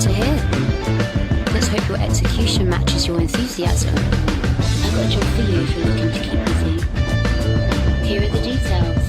to hear. Let's hope your execution matches your enthusiasm. I've got a job for you if you're looking to keep busy. Here are the details.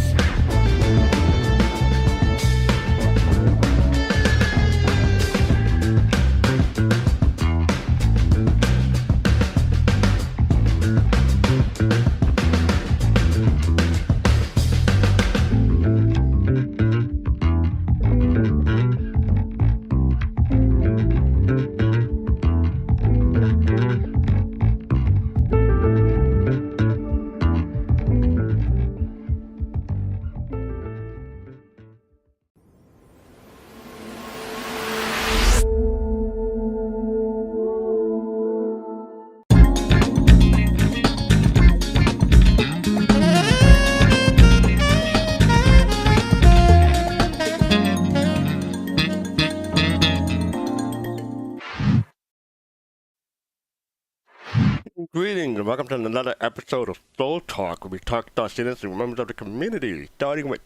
Greetings and welcome to another episode of Soul Talk, where we talk to our citizens and members of the community. Starting with,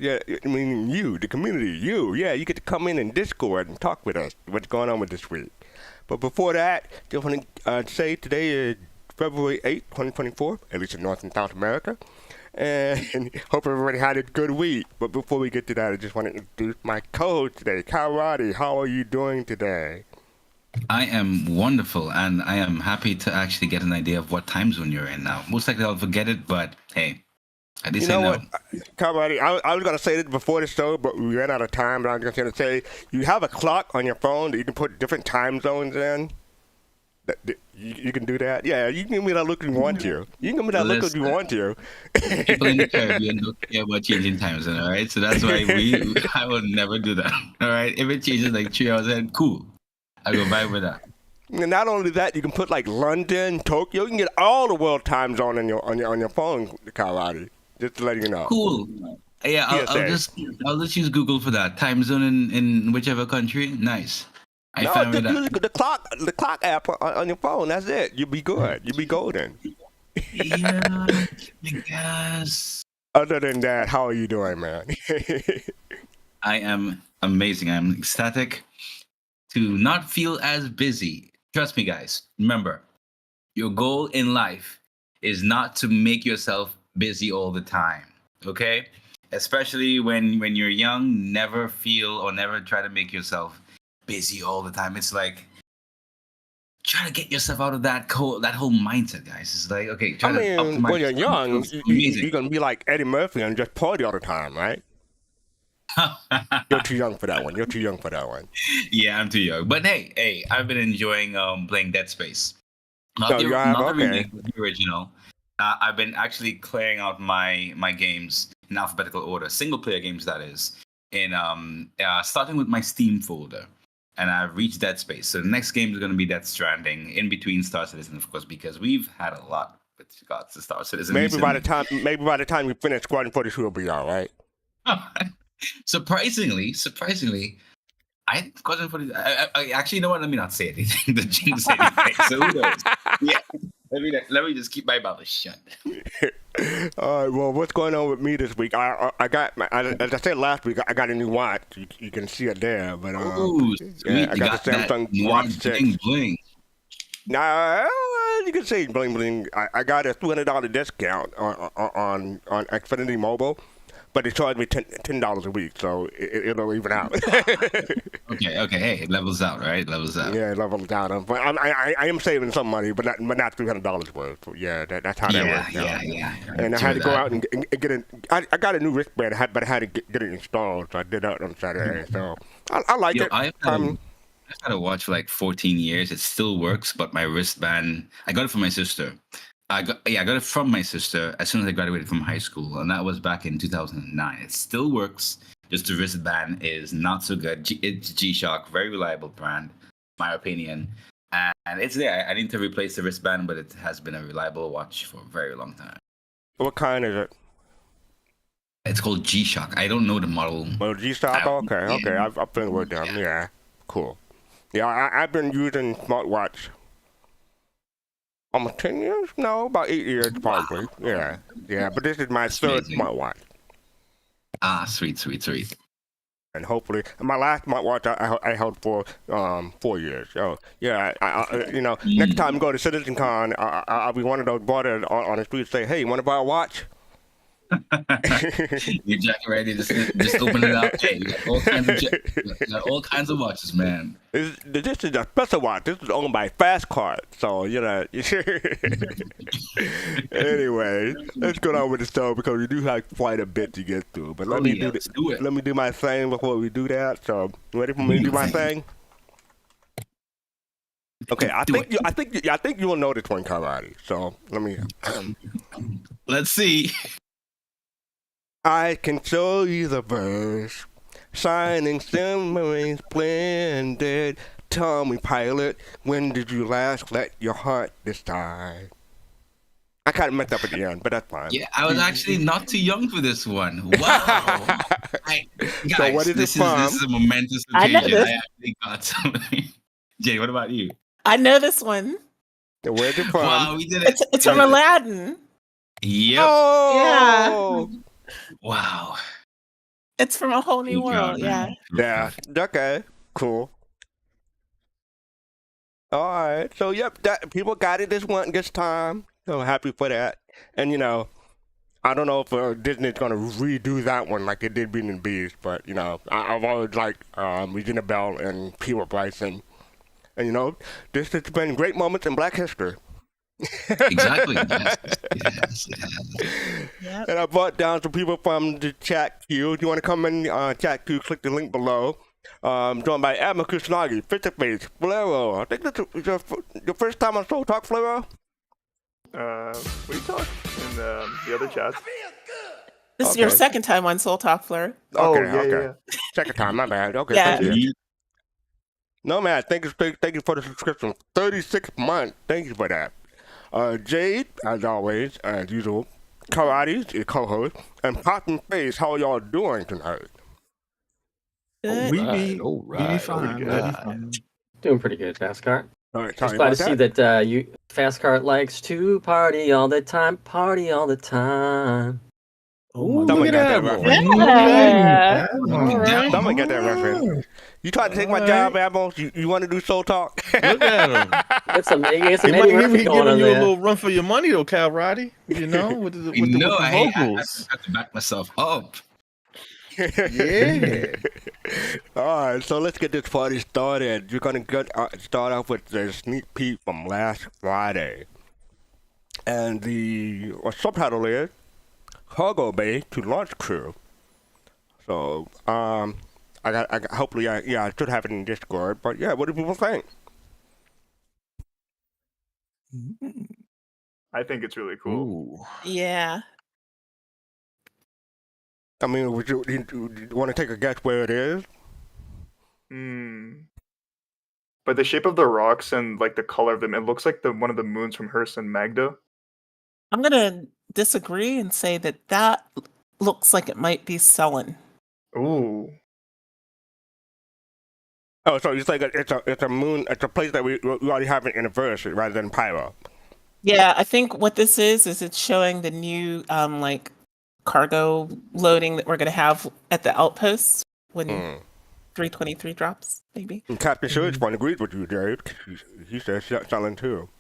you, the community, you get to come in and Discord and talk with us. What's going on with this week? But before that, just want to say today is February 8th, 2024, at least in North and South America. And hope everybody had a good week. But before we get to that, I just want to introduce my co-host today, Kalrati. How are you doing today? I am wonderful, and I am happy to actually get an idea of what time zone you're in now. Most likely I'll forget it, but hey, at least I know. What, Kalrati, I was going to say this before the show, but we ran out of time, but I was just going to say, you have a clock on your phone that you can put different time zones in. You can do that? Yeah, you can give me that look if you want to. You can give me that look if you want to. People in the Caribbean don't care about changing time zone, all right? So that's why I will never do that, all right? If it changes like 3 hours in, cool. I go vibe with that. And not only that, you can put like London, Tokyo. You can get all the world time zone on your phone, Kalrati. Just to let you know. Cool. Yeah, I'll just use Google for that. Time zone in whichever country. Nice. The clock app on your phone. That's it. You'll be good. You'll be golden. Yeah, I guess. Other than that, how are you doing, man? I am amazing. I'm ecstatic to not feel as busy. Trust me, guys. Remember, your goal in life is not to make yourself busy all the time, okay? Especially when you're young, never feel or never try to make yourself busy all the time. It's like, try to get yourself out of that whole mindset, guys. It's like, okay, to optimize. When you're young, you're going to be like Eddie Murphy and just party all the time, right? You're too young for that one. Yeah, I'm too young. But hey, I've been enjoying playing Dead Space. Not the remake, but the original. I've been actually clearing out my games in alphabetical order, single player games that is, in starting with my Steam folder. And I've reached Dead Space. So the next game is going to be Death Stranding, in between Star Citizen, of course, because we've had a lot with regards to Star Citizen. Maybe by the time we finish Squadron 42, it'll be all right. Surprisingly, I Squadron 42. I actually, you know what? Let me not say anything. The jinx anything. So who knows? Yeah. Let me just keep my mouth shut. All right. Well, what's going on with me this week? I got as I said last week, I got a new watch. You can see it there, but ooh, yeah, I got the Samsung Watch 6. Bling. Now you can say bling bling. I got a $200 discount on Xfinity Mobile. But they charge me $10 a week, so it'll even out. Okay. Hey, it levels out, right? Yeah, it levels out. But I am saving some money, but not $300 worth. Yeah, that's how that works. Yeah. And I had to go out and get it. I got a new wristband, but I had to get it installed, so I did that on Saturday. So I like it. I've had a watch for like 14 years. It still works, but my wristband, I got it from my sister. I got it from my sister as soon as I graduated from high school, and that was back in 2009. It still works, just the wristband is not so good. It's G-Shock, very reliable brand, my opinion. And it's there. I need to replace the wristband, but it has been a reliable watch for a very long time. What kind is it? It's called G-Shock. I don't know the model. Well, G-Shock? Okay. I've been with them. Yeah, cool. Yeah, I've been using smartwatch almost 10 years? No, about 8 years probably. Wow. Yeah. But this is my third smartwatch. Sweet. And hopefully, my last smartwatch I held for 4 years. So yeah, next time you go to CitizenCon, I'll be one of those brothers on the street say, "Hey, you want to buy a watch?" You're Jackie ready to just open it up. Hey, you got all kinds of watches, man. This is a special watch. This is owned by Fastcart. So Anyway, let's go on with the show because we do have quite a bit to get through. But let me do my thing before we do that. So, you ready for me to do my thing? Okay, I think you will know this one, Kalrati. So let me. Let's see. I can show you the verse, shining, shimmering, splendid. Tell me, pilot, when did you last let your heart decide? I kind of messed up at the end, but that's fine. Yeah, I was actually not too young for this one. Wow. Guys, So what is this it from? This is a momentous occasion. I actually got something. Jay, what about you? I know this one. Where's it from? Wow, we did it. It's from Aladdin. Yep. Oh! Yeah. Wow. It's from A Whole New Good World. job, Yeah. Yeah. Okay. Cool. All right. So yep, people got it this time. So happy for that. And I don't know if Disney's gonna redo that one like they did Beauty and the Beast, but I've always liked Regina Bell and Peter Bryson. And this has been great moments in Black history. Exactly. Yes. Yep. And I brought down some people from the chat queue. If you want to come in chat queue, click the link below. Joined by Admiral Kusanagi, Face, Flero. I think this is your first time on Soul Talk, Flero? We talked in the other chats. This is your second time on Soul Talk, Fleur. Okay. Yeah. Second time, my bad. Okay, Yeah. thank you. No, man, thank you for the subscription. 36 months. Thank you for that. Jade, as always, as usual. Kalrati, your co-host. And Poppin' Face, how y'all doing tonight? Good. We be fine. Doing pretty good, fastcart. All right, Just glad to see that you fastcart likes to party all the time. Oh, Someone look got at that that. Yeah. All right. Someone get that reference. You trying to take my job, Admiral? You want to do Soul Talk? Look at him. It's some He Eddie might Murphy be going giving on you a there. little run for your money, though, Kalrati. With the I vocals. have to back myself up. Yeah. All right, so let's get this party started. You're gonna start off with the sneak peek from last Friday, and the subtitle is "Cargo Bay to Launch Crew." So, I hopefully I should have it in Discord. But yeah, what do people think? I think it's really cool. Ooh. Yeah. I mean, would you want to take a guess where it is? But the shape of the rocks and like the color of them, it looks like one of the moons from Hearst and Magda. I'm going to disagree and say that looks like it might be Sullen. Ooh. Oh, so you think it's a moon? It's a place that we already have an anniversary rather than Pyro. Yeah, I think what this is it's showing the new cargo loading that we're going to have at the outposts when 323 drops, maybe. And Captain Surgeon agrees with you, Dave. He says selling too.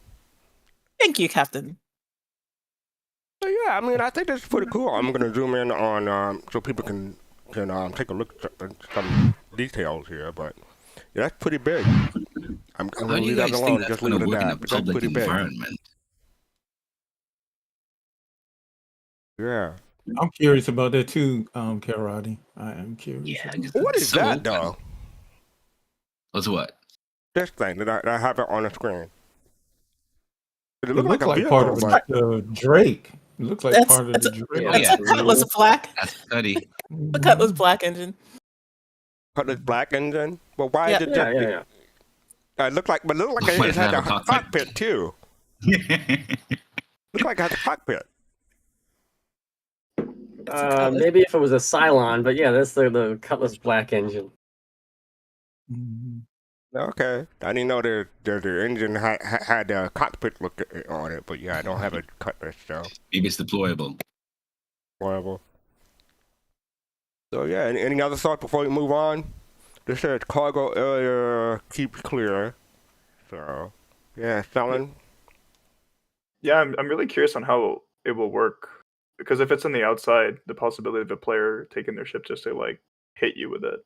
Thank you, Captain. So yeah, I mean, I think that's pretty cool. I'm gonna zoom in on so people can take a look at some details here, but yeah, that's pretty big. I'm How gonna do you leave that guys alone. think that's Just going leave to it work at in a that. But that's public pretty big. environment? Yeah. I'm curious about that too, Kalrati. I am curious. Yeah. What is that though? What's what? This thing that I have it on the screen. It It looks looks a like vehicle, part of but the Drake. It looks like part of the Drake. Oh, yeah. That's a Cutlass Black. That's study. The Cutlass Black engine. this black engine. But why Yeah. is it just? Yeah. It looked like it had a cockpit too. Looks like it has a cockpit. Maybe if it was a Cylon, but yeah, that's the Cutlass Black engine. Okay, I didn't know the engine had a cockpit look on it, but yeah, I don't have a cutlass, so Maybe it's deployable. horrible. So yeah, any other thoughts before we move on? This says cargo area keeps clear. So yeah, selling. Yeah, I'm really curious on how it will work because if it's on the outside, the possibility of a player taking their ship just to like hit you with it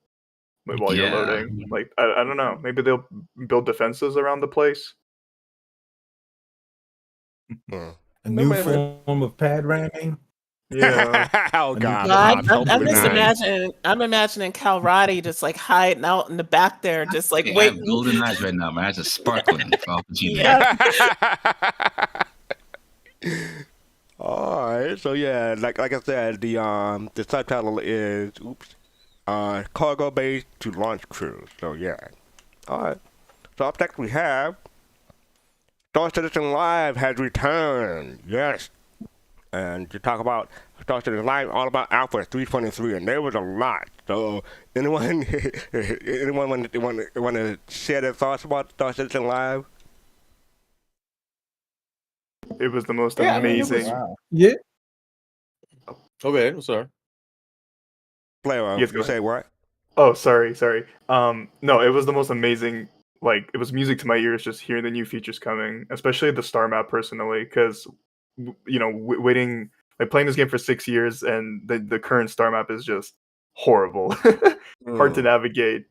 while you're Yeah. loading, like I don't know, maybe they'll build defenses around the place. Hmm. A new form of pad ramming. Yeah. Oh God, God, Pops, don't I'm be just nice. imagining Kalrati just like hiding out in the back there, just like Hey, I have waiting. golden eyes right now. My eyes are sparkling for opportunity. Yeah. All right, so yeah, like I said, the subtitle is cargo base to launch crews. So yeah, all right. So up next we have Star Citizen Live has returned. Yes, and to talk about Star Citizen Live, all about Alpha 323, and there was a lot. So anyone want to share their thoughts about Star Citizen Live? It was the most Yeah, I mean, it was- amazing. Yeah. Okay, I'm sorry. Flavor, Yes, go you ahead. say what? Oh, sorry. No, it was the most amazing. Like, it was music to my ears just hearing the new features coming, especially the star map personally, because waiting, like playing this game for 6 years, and the current star map is just horrible, hard to navigate.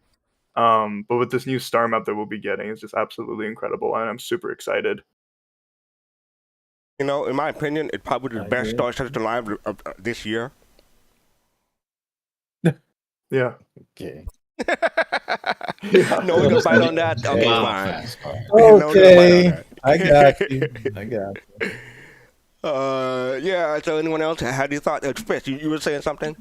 But with this new star map that we'll be getting, it's just absolutely incredible, and I'm super excited. You know, in my opinion, it's probably the I best agree. Star Citizen Live of this year. Yeah. Okay. No, we can fight on that. Okay, Wow, fine. Fast car. No, we can fight on that. I got you. I got you. Yeah. So, anyone else had you thought? Chris, you were saying something?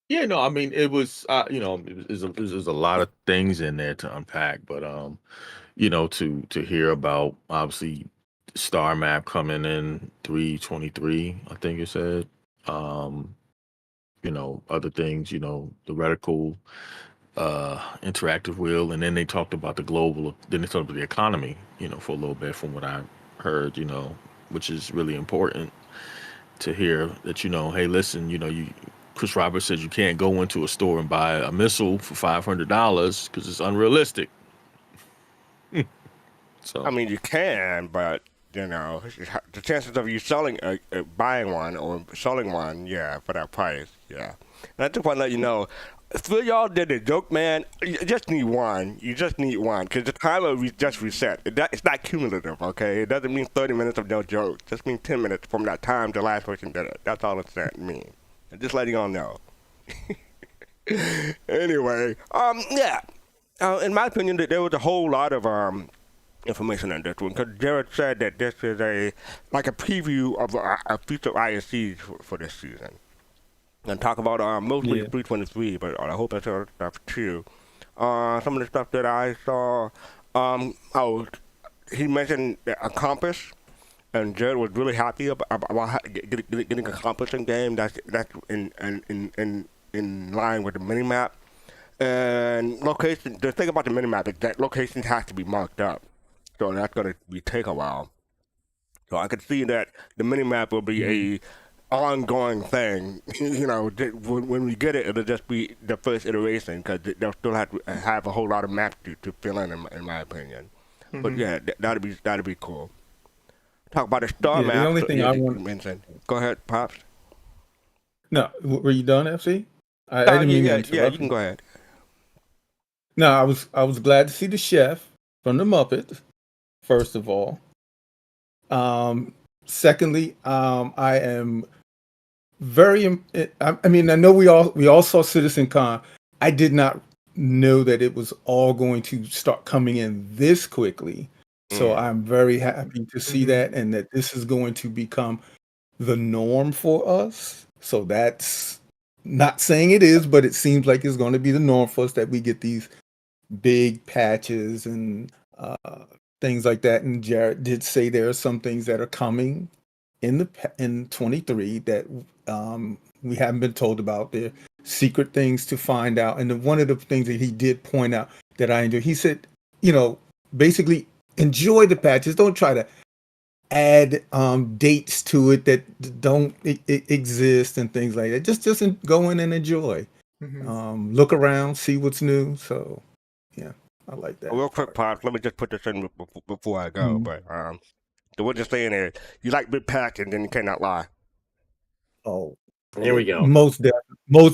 Yeah, no, I mean, it was, there's a lot of things in there to unpack, but to hear about obviously star map coming in 323, I think it said. Other things, the reticle interactive wheel, and then they talked about then they talked about the economy, for a little bit from what I heard, which is really important to hear that, hey, listen, Chris Roberts says you can't go into a store and buy a missile for $500 because it's unrealistic. So I mean, you can, but the chances of you buying one or selling one, yeah, for that price, yeah. And I just want to let you know, for y'all did a joke, man. You just need one. You just need one because the timer just reset. It's not cumulative, okay? It doesn't mean 30 minutes of no joke. It just means 10 minutes from that time the last person did it. That's all it means. And just letting y'all know. Anyway, yeah. In my opinion, there was a whole lot of information in this one because Jared said that this is a preview of a future ISCs for this season. And talk about mostly 323, but I hope that's other stuff too. Some of the stuff that I saw, he mentioned a compass, and Jared was really happy about getting a compass in game. That's in line with the mini map. And location. The thing about the mini map is that locations have to be marked up, so that's going to take a while. So I could see that the mini map will be a ongoing thing. When we get it, it'll just be the first iteration because they'll still have to have a whole lot of maps to fill in my opinion. Mm-hmm. But yeah, that'd be cool. Talk about the star map. The only thing I want to mention. Go ahead, Pops. No, were you done, FC? I didn't mean to interrupt. Yeah, you can go ahead. No, I was glad to see the chef from the Muppets. First of all, secondly, I am very. I mean, I know we all saw Citizen Con. I did not know that it was all going to start coming in this quickly. So I'm very happy to see that, and that this is going to become the norm for us. So that's not saying it is, but it seems like it's going to be the norm for us that we get these big patches and things like that. And Jared did say there are some things that are coming in 23 that we haven't been told about. They're secret things to find out. And one of the things that he did point out that I enjoyed, he said, basically enjoy the patches. Don't try to add dates to it that don't exist and things like that. Just go in and enjoy. Look around, see what's new. So yeah, I like that. A real quick, Pops, let me just put this in before I go. But so what you're saying is, you like big packs and then you cannot lie. Oh, Here we go. Most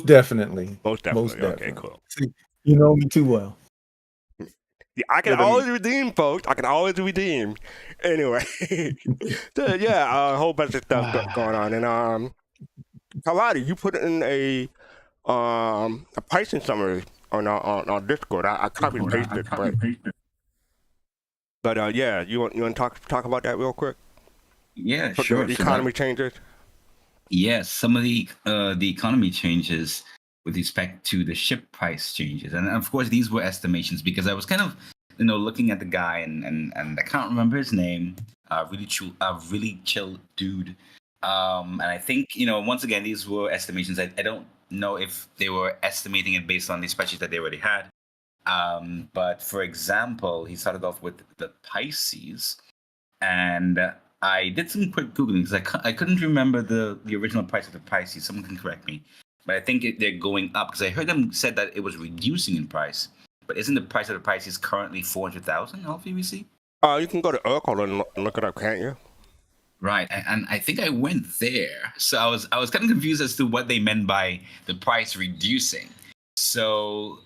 definitely. Most definitely. Okay, cool. See, you know me too well. Yeah, I can always redeem, folks. I can always redeem. Anyway, so, yeah, a whole bunch of stuff going on. And Kalrati, you put in a pricing summary on our Discord. I copy and pasted it, but yeah, you want to talk about that real quick? Yeah, sure. The economy changes. Yes, some of the economy changes with respect to the ship price changes, and of course these were estimations because I was kind of looking at the guy and I can't remember his name. Really chill dude. And I think once again these were estimations. I don't know if they were estimating it based on the spreadsheet that they already had. But for example, he started off with the Pisces, and I did some quick googling because I couldn't remember the original price of the Pisces. Someone can correct me, but I think they're going up because I heard them said that it was reducing in price. But isn't the price of the Pisces currently 400,000 LVC? You can go to Oracle and look it up, can't you? Right, and I think I went there, so I was kind of confused as to what they meant by the price reducing. So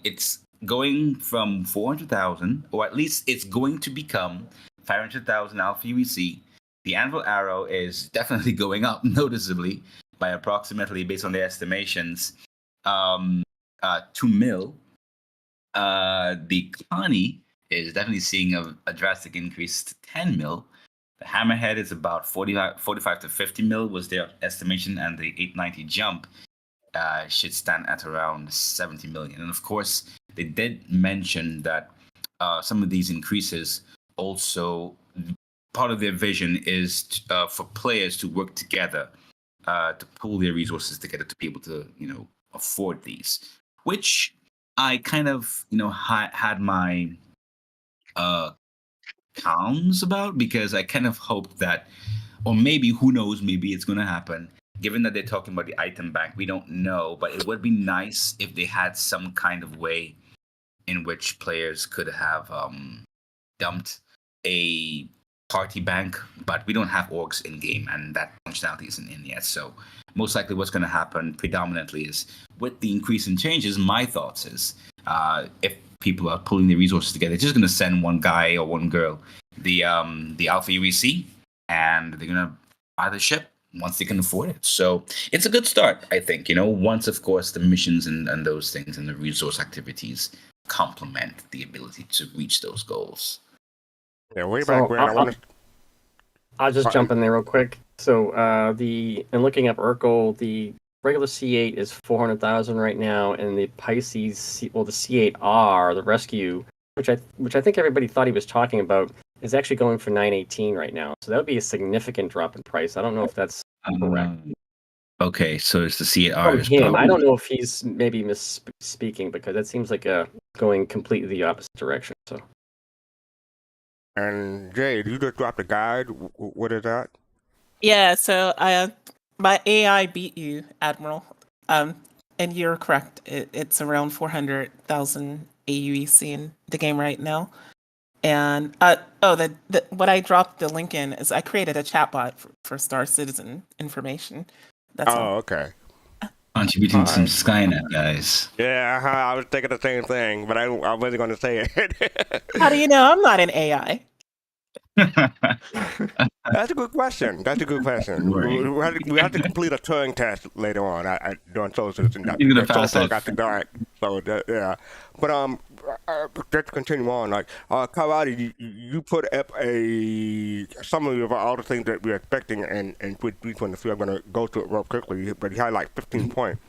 it's going from 400,000, or at least it's going to become 500,000 Alpha UEC. The Anvil Arrow is definitely going up noticeably by approximately, based on the estimations, 2 mil. The Connie is definitely seeing a drastic increase to 10 mil. The Hammerhead is about 45 to 50 mil was their estimation, and the 890 Jump should stand at around 70 million. And of course, they did mention that some of these increases also, part of their vision is for players to work together, to pool their resources together to be able to, afford these, which I kind of, had my qualms about, because I kind of hoped that, or maybe, who knows, maybe it's going to happen. Given that they're talking about the item bank, we don't know, but it would be nice if they had some kind of way in which players could have dumped a party bank, but we don't have orgs in game, and that functionality isn't in yet. So most likely what's going to happen predominantly is, with the increase in changes, my thoughts is, if people are pulling their resources together, they're just going to send one guy or one girl the Alpha UEC, and they're going to buy the ship once they can afford it. So it's a good start, I think, once, of course, the missions and those things and the resource activities complement the ability to reach those goals. Yeah, way back when I'll just jump in there real quick. So in looking up Urkel, the regular C8 is 400,000 right now, and the Pisces, the C8R, the Rescue, which I think everybody thought he was talking about, is actually going for 918 right now. So that would be a significant drop in price. I don't know if that's correct. Okay, so it's the C8R. From him, I don't know if he's maybe misspeaking, because that seems like going completely the opposite direction. So. And Jade, you just dropped a guide. What is that? Yeah, so my AI beat you, Admiral. And you're correct. It's around 400,000 AUEC in the game right now. And what I dropped the link in is I created a chatbot for Star Citizen information. That's all. Okay. Contributing some Skynet, guys. Yeah, I was thinking the same thing, but I wasn't going to say it. How do you know I'm not an AI? That's a good question. Right. We have to complete a Turing test later on. During Soul Citizen. You're gonna pass it. Got the dark. So yeah, but just to continue on, like Kalrati, you put up a summary of all the things that we're expecting in 323. I'm gonna go through it real quickly, but you had like 15 points.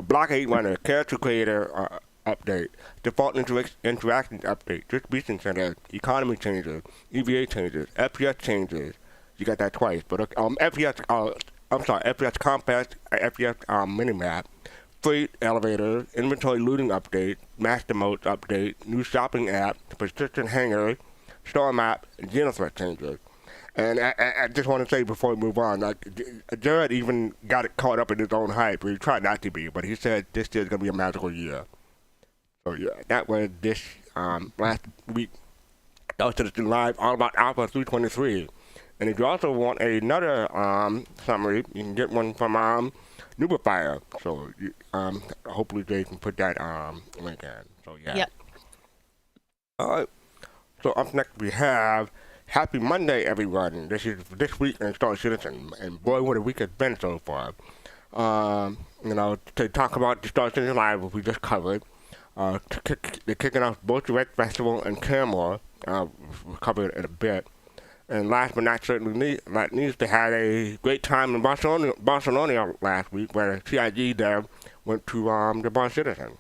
Block 8 runner, character creator update, default interaction update, distribution center, economy changes, EVA changes, FPS changes. You got that twice, but FPS compact, FPS minimap, freight elevator, inventory looting update, master modes update, new shopping app, persistent hangar, store map, and genothreat changes. And I just want to say before we move on, like Jared even got it caught up in his own hype. He tried not to be, but he said this year is gonna be a magical year. So yeah, that was this last week. Star Citizen Live, all about Alpha 323. And if you also want another summary, you can get one from Nubifier. So hopefully they can put that link in. So yeah. Yep. All right. So up next we have Happy Monday, everyone. This is this week in Star Citizen, and boy, what a week it's been so far. To talk about the Star Citizen Live, which we just covered. They're kicking off both the Red Festival and Coramor. We'll cover it in a bit. And last but not certainly least, they had a great time in Barcelona last week, where CIG there went to the Star Citizen.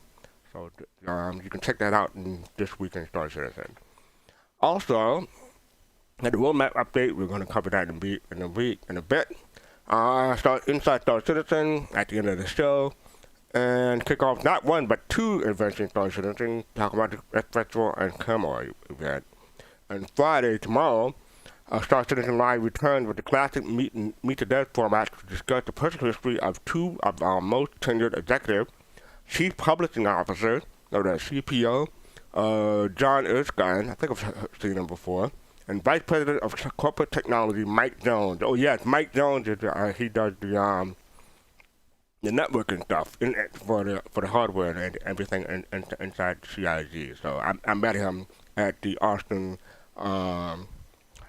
So you can check that out in this week in Star Citizen. Also, at the roadmap update, we're going to cover that in a bit. Start inside Star Citizen at the end of the show, and kick off not one but two events in Star Citizen. Talk about the Red Festival and Coramor event. And Friday, tomorrow, Star Citizen Live returns with the classic Meet the Dead format to discuss the personal history of two of our most tenured executives, Chief Publishing Officer, or the CPO, John Erskine, I think I've seen him before, and Vice President of Corporate Technology, Mike Jones. Oh yes, Mike Jones is he does the networking stuff for the hardware and everything inside CIG. So I met him at the Austin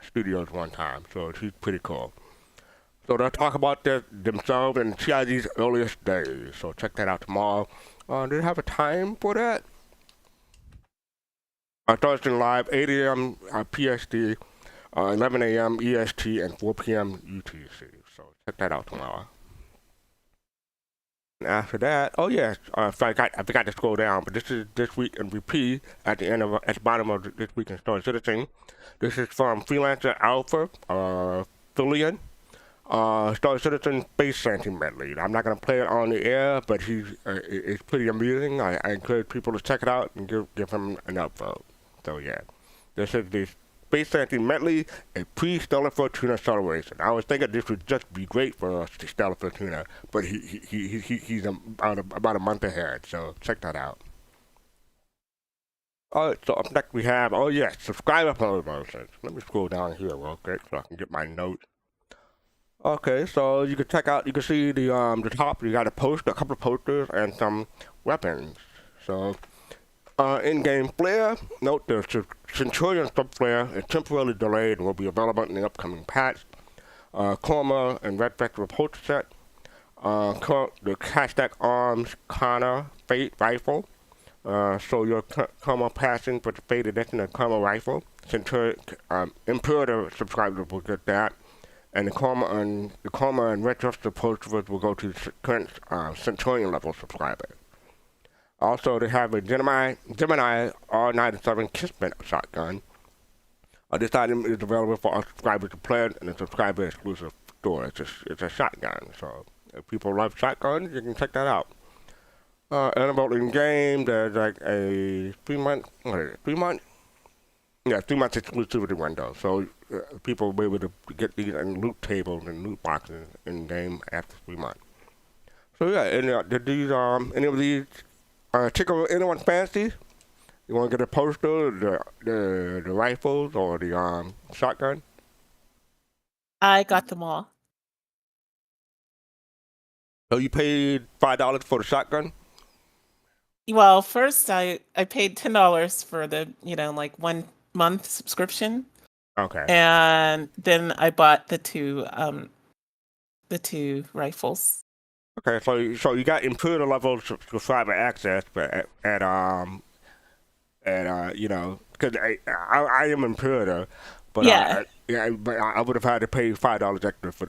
studios one time. So he's pretty cool. So they'll talk about themselves and CIG's earliest days. So check that out tomorrow. Do they have a time for that? Thursday Live, 8 a.m. PST, 11 a.m. EST, and 4 p.m. UTC. So check that out tomorrow. And after that, oh yes, I forgot to scroll down, but this is This Week in VP at the bottom of This Week in Star Citizen. This is from Freelancer Alpha, Fillion, Star Citizen Space Shanty Medley. I'm not going to play it on the air, but it's pretty amusing. I encourage people to check it out and give him an upvote. So yeah, this is the Space Shanty Medley, a pre-Stella-Fortuna celebration. I was thinking this would just be great for Stella-Fortuna, but he's about a month ahead, so check that out. Alright, so up next we have, oh yes, subscriber promotions. Let me scroll down here real quick so I can get my notes. Okay, so you can see the top, you got a couple of posters and some weapons. So, in-game flare, note the Centurion sub-flare is temporarily delayed and will be available in the upcoming patch. Coramor and Red Vector poster set. The hashtag Arms Connor Fate Rifle. So your Coramor passing for the Fate edition of Coramor Rifle. Imperator subscribers will get that. And the Coramor and Red Vector posters will go to the current Centurion level subscribers. Also, they have a Gemini R97 Kismet shotgun. This item is available for all subscribers to play it in a subscriber-exclusive store. It's a shotgun, so if people love shotguns, you can check that out. And about in game, there's like a 3 month exclusivity window. So people will be able to get these in loot tables and loot boxes in game after 3 months. So yeah, any of these tickle anyone's fancy? You want to get a poster, the rifles, or the shotgun? I got them all. So you paid $5 for the shotgun? Well, first I paid $10 for the 1 month subscription. Okay. And then I bought the two rifles. Okay, so you got Imperial level subscriber access, but because I am Imperator, but yeah, but I would have had to pay $5 extra for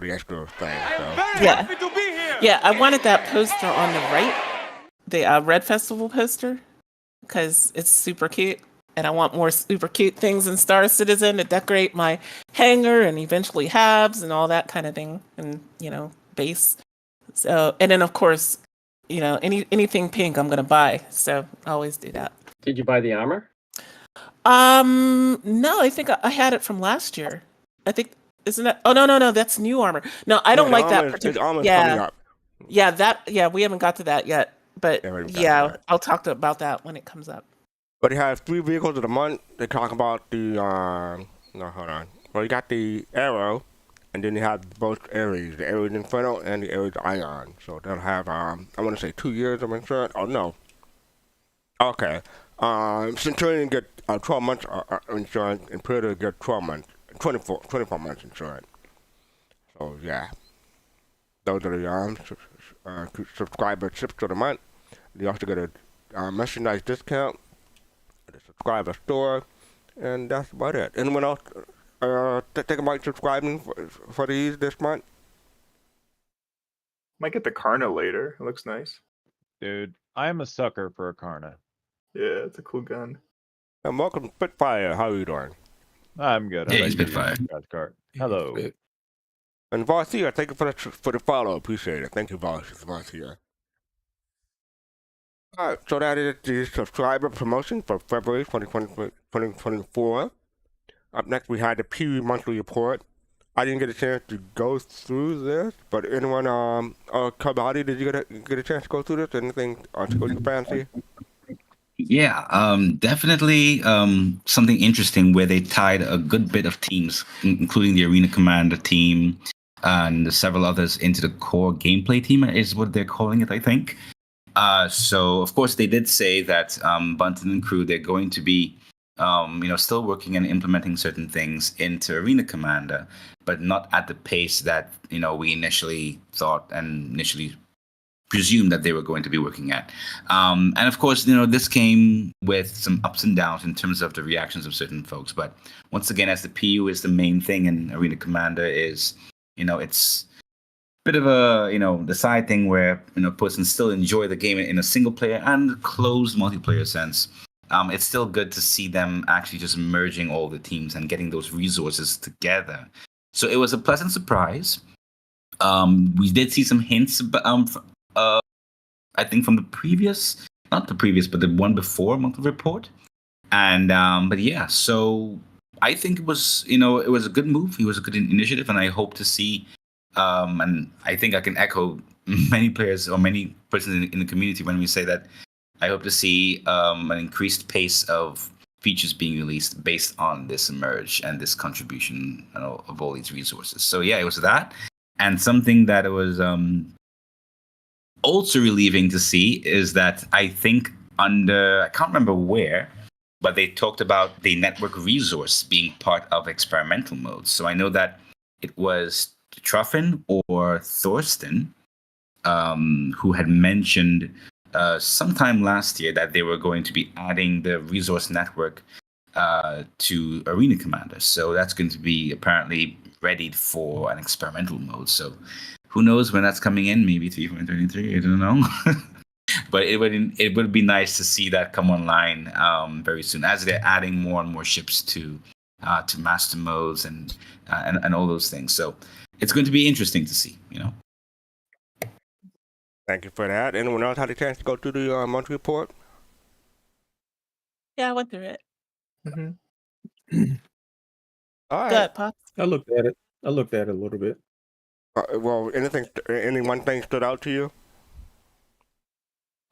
the extra thing. So. Happy to be here. Yeah, I wanted that poster on the right, the Red Festival poster, because it's super cute, and I want more super cute things in Star Citizen to decorate my hangar and eventually halves and all that kind of thing, and base. So, and then of course, anything pink I'm gonna buy. So I always do that. Did you buy the armor? No, I think I had it from last year. I think isn't that? Oh no, that's new armor. No, I don't like that It's particular. almost coming up. Yeah, we haven't got to that yet. But Yeah, we haven't got to yeah, that. I'll talk about that when it comes up. But he has 3 vehicles of the month. They talk about the no, hold on. Well, you got the Arrow, and then you have both Ares, the Ares Inferno and the Ares Ion. So they'll have I want to say 2 years of insurance. Oh no. Okay. Centurion get 12 months insurance, and Predator get 24 months insurance. So yeah, those are the subscriber chips of the month. You also get a merchandise discount, the subscriber store, and that's about it. Anyone else think about subscribing for these this month? Might get the Karna later. It looks nice. Dude, I'm a sucker for a Karna. Yeah, it's a cool gun. And welcome, Spitfire. How are you doing? I'm good. How Yeah, about he's you, Spitfire. Fastcart? Hello. And Varthia, thank you for the follow. Appreciate it. Thank you, Varthia. Alright, so that is the subscriber promotion for February 2024. Up next, we had the PU monthly report. I didn't get a chance to go through this, but anyone, Kalrati, did you get a chance to go through this? Anything tickle your fancy? Yeah, definitely something interesting where they tied a good bit of teams, including the Arena Commander team and several others, into the core gameplay team, is what they're calling it, I think. So, of course, they did say that Bunton and crew, they're going to be still working and implementing certain things into Arena Commander, but not at the pace that, we initially thought and initially presumed that they were going to be working at. And of course, this came with some ups and downs in terms of the reactions of certain folks. But once again, as the PU is the main thing and Arena Commander is, it's a bit of a, the side thing where, persons still enjoy the game in a single player and closed multiplayer sense. It's still good to see them actually just merging all the teams and getting those resources together. So it was a pleasant surprise. We did see some hints, I think from the previous, not the previous, but the one before monthly report. And but yeah, so I think it was, it was a good move. It was a good initiative, and I hope to see. And I think I can echo many players or many persons in the community when we say that I hope to see an increased pace of features being released based on this merge and this contribution of all these resources. So yeah, it was that. And something that was also relieving to see is that I think I can't remember where, but they talked about the network resource being part of experimental mode. So I know that it was Truffin or Thorsten who had mentioned sometime last year that they were going to be adding the resource network to Arena Commander. So that's going to be apparently readied for an experimental mode. So who knows when that's coming in? Maybe 3.33. I don't know. But it would be nice to see that come online very soon, as they're adding more and more ships to master modes and all those things. So it's going to be interesting to see. Thank you for that. Anyone else had a chance to go through the monthly report? Yeah, I went through it. Mm-hmm. All right. Good, Pop. I looked at it a little bit. Well, any one thing stood out to you?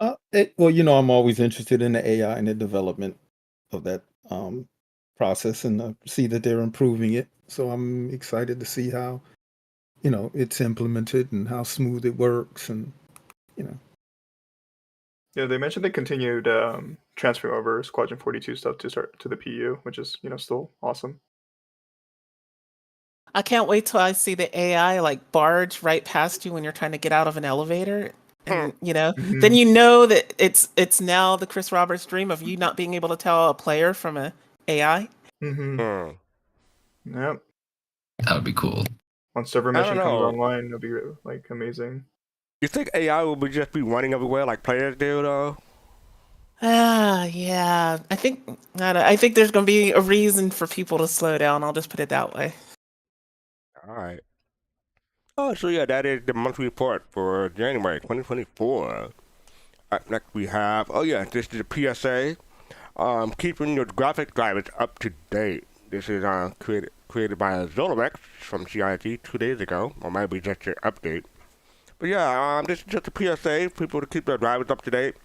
I'm always interested in the AI and the development of that process, and see that they're improving it. So I'm excited to see how, it's implemented and how smooth it works, and Yeah, they mentioned they continued transferring over Squadron 42 stuff to the PU, which is still awesome. I can't wait till I see the AI like barge right past you when you're trying to get out of an elevator. And Mhm. then you know that it's now the Chris Roberts dream of you not being able to tell a player from a AI. Mm-hmm. Yep. That would be cool. Once server I don't mission comes know. online, it'll be like amazing. You think AI will just be running everywhere like players do, though? Yeah. I think there's going to be a reason for people to slow down. I'll just put it that way. All right. Oh, so yeah, that is the monthly report for January 2024. Up next we have, this is a PSA. Keeping your graphic drivers up to date. This is created created by Zolorex from CIT 2 days ago, or maybe just an update. But yeah, this is just a PSA, people to keep their drivers up to date.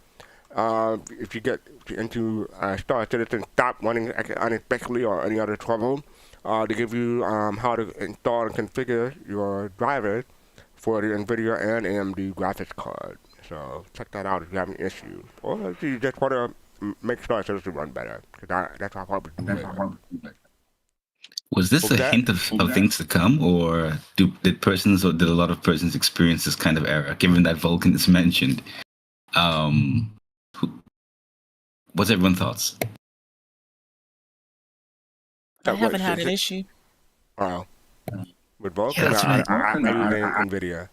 If you get into Star Citizen, stop running unexpectedly or any other trouble. To give you how to install and configure your drivers for the NVIDIA and AMD graphics card. So check that out if you have any issues, or if you just want to make Star Citizen run better, because that's how probably do it. Was this a hint of things to come, or did a lot of persons experience this kind of error? Given that Vulkan is mentioned, what's everyone's thoughts? I haven't had an issue. Wow. With Vulkan, I'm using NVIDIA.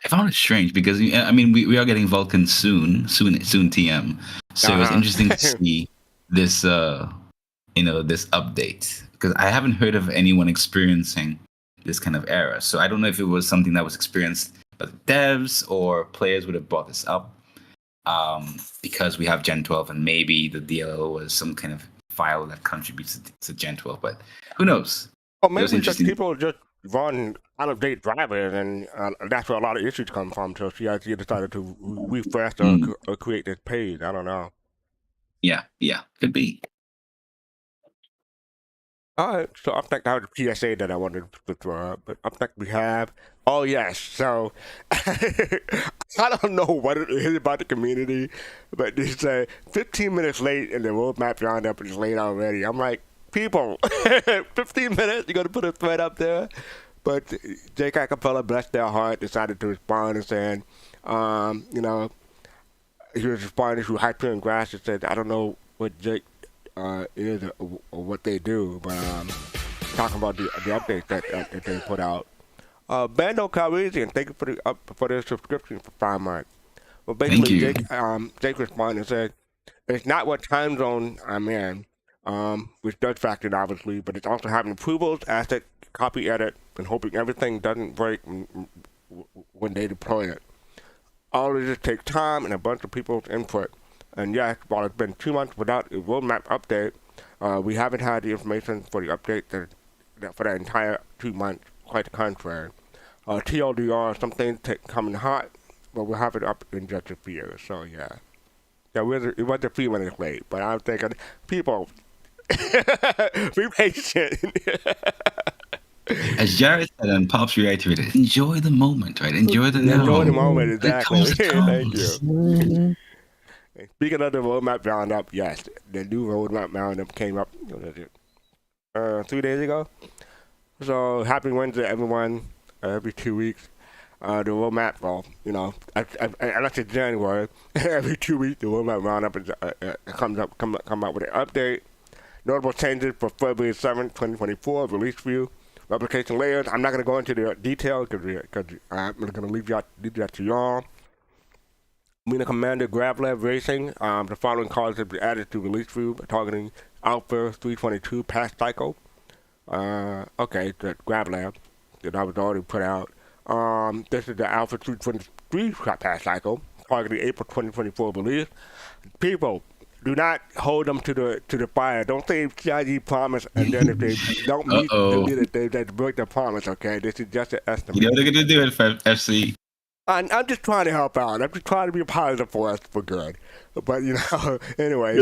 I found it strange because I mean we are getting Vulkan soon TM, so it's interesting to see this this update, because I haven't heard of anyone experiencing this kind of error. So I don't know if it was something that was experienced by the devs or players would have brought this up, because we have Gen 12 and maybe the DLL was some kind of file that contributes to Gen 12, but who knows? Or maybe just people just run out-of-date drivers, and that's where a lot of issues come from. So CIT decided to refresh or create this page. I don't know. Yeah, could be. All right, so up next, that was the PSA that I wanted to throw up. But up next we have, oh yes, so I don't know what it is about the community, but they say 15 minutes late and the roadmap roundup is late already. I'm like, people, 15 minutes, you're going to put a thread up there? But Jake Acapella, bless their heart, decided to respond and saying, he was responding to Hyperion Grass and said, I don't know what Jake is or what they do, but talking about the updates that they put out. Bando Calrissian, thank you for the subscription for 5 months. Well, basically, Jake responded and said, it's not what time zone I'm in, which does factor in, obviously, but it's also having approvals, asset, copy, edit, and hoping everything doesn't break when they deploy it. All of this takes time and a bunch of people's input. And yes, while it's been 2 months without a roadmap update, we haven't had the information for the update for the entire 2 months. Quite the contrary. TLDR, some things coming hot, but we'll have it up in just a few. So yeah, it was a few minutes late, but I'm thinking, people, be patient. As Jared said and Pops reiterated, enjoy the moment, right? Enjoy the now. Enjoy the moment, exactly. Thank you. Mm-hmm. Speaking of the roadmap roundup, yes, the new roadmap roundup came up 3 days ago. So happy Wednesday, everyone! Every 2 weeks, the roadmap. Well, unless it's January, every 2 weeks the roadmap roundup is, come up with an update. Notable changes for February 7th, 2024 release view. Replication layers. I'm not going to go into the details because I'm going to leave that to y'all. Arena Commander GravLab Racing. The following cards have been added to release view targeting Alpha 322 past cycle. Okay, the GravLab that I was already put out. This is the Alpha 323 past cycle targeting April 2024 release. People, do not hold them to the fire. Don't say CIG promise, and then if they don't meet they break their promise. Okay, this is just an estimate. You know they're gonna do it for FC. I'm just trying to help out. I'm just trying to be a positive force for good. But anyway,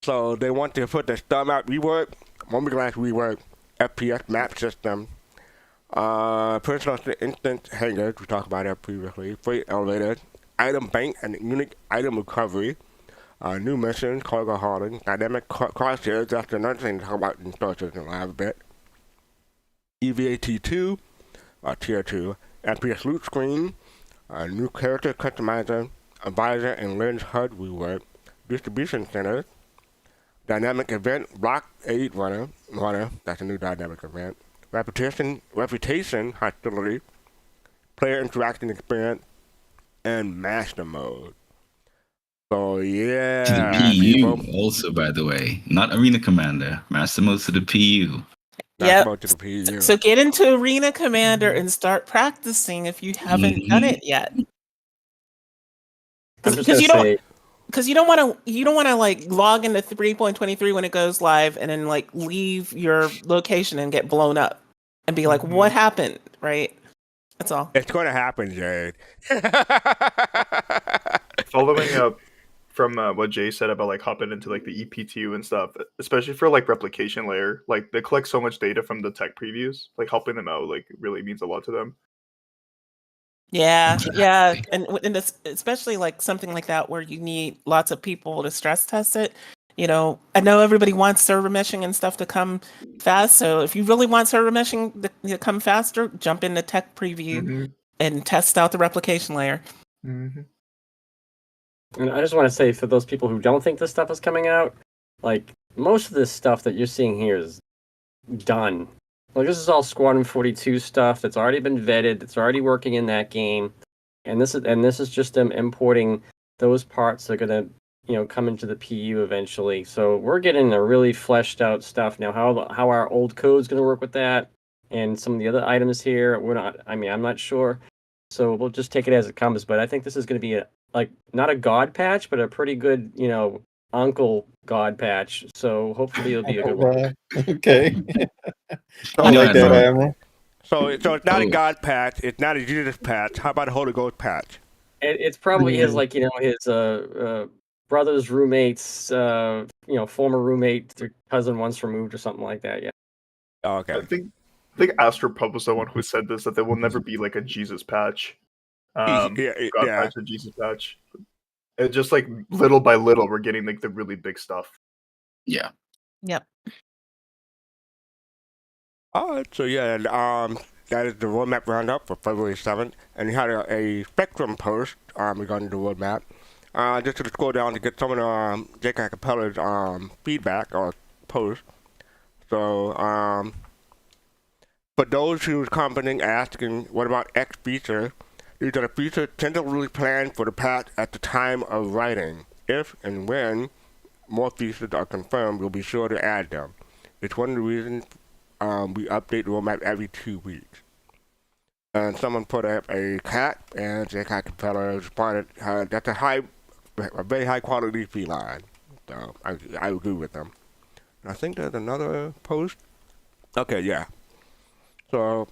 so they want to put the star map rework, moment glass rework, FPS map system, personal instance hangars, we talked about that previously, freight elevators, item bank and unique item recovery, new missions, cargo hauling, dynamic crosshairs, that's another thing to talk about in Star Citizen Live a bit. EVAT2, Tier 2, FPS loot screen, new character customizer, advisor and lens HUD rework, distribution centers, dynamic event, block aid runner, that's a new dynamic event, reputation hostility, player interaction experience, and master mode. So yeah, to the PU also, by the way, not Arena Commander, master mode to the PU. Yeah. So get into Arena Commander and start practicing if you haven't done it yet. I'm just gonna say, because you don't want to like log into 3.23 when it goes live and then like leave your location and get blown up and be like, what happened, right? That's all. It's going to happen, Jade. Following up from what Jay said about like hopping into like the EPTU and stuff, especially for like replication layer, like they collect so much data from the tech previews, like helping them out like really means a lot to them. Yeah, and this, especially like something like that where you need lots of people to stress test it. You know, I know everybody wants server meshing and stuff to come fast. So if you really want server meshing to come faster, jump into tech preview and test out the replication layer. And I just want to say for those people who don't think this stuff is coming out, like most of this stuff that you're seeing here is done. Like this is all Squadron 42 stuff that's already been vetted, that's already working in that game, and this is just them importing those parts that are gonna, you know, come into the PU eventually. So we're getting a really fleshed out stuff now. How our old code's gonna work with that, and some of the other items here, I'm not sure. So we'll just take it as it comes. But I think this is gonna be not a god patch, but a pretty good, you know, uncle god patch. So hopefully it'll be a good one. Okay. So, I like that, Admiral. So it's not a God patch. It's not a Jesus patch. How about a Holy Ghost patch? It's probably his his brother's roommate's former roommate, their cousin once removed or something like that. Yeah. Oh, okay. I think Astropub was the one who said this, that there will never be like a Jesus patch. God patch or Jesus patch. It's just like little by little we're getting like the really big stuff. Yeah. Yep. Alright, so yeah, that is the roadmap roundup for February 7th. And we had a Spectrum post regarding the roadmap. Just to scroll down to get some of the J.K. Capella's feedback or post. So, for those who was commenting asking, what about X feature? These are the features tentatively planned for the patch at the time of writing. If and when more features are confirmed, we'll be sure to add them. It's one of the reasons we update the roadmap every 2 weeks. And someone put up a cat, and J.K. Capella responded, that's a very high quality feline. So I agree with them. And I think there's another post. Okay, yeah. So,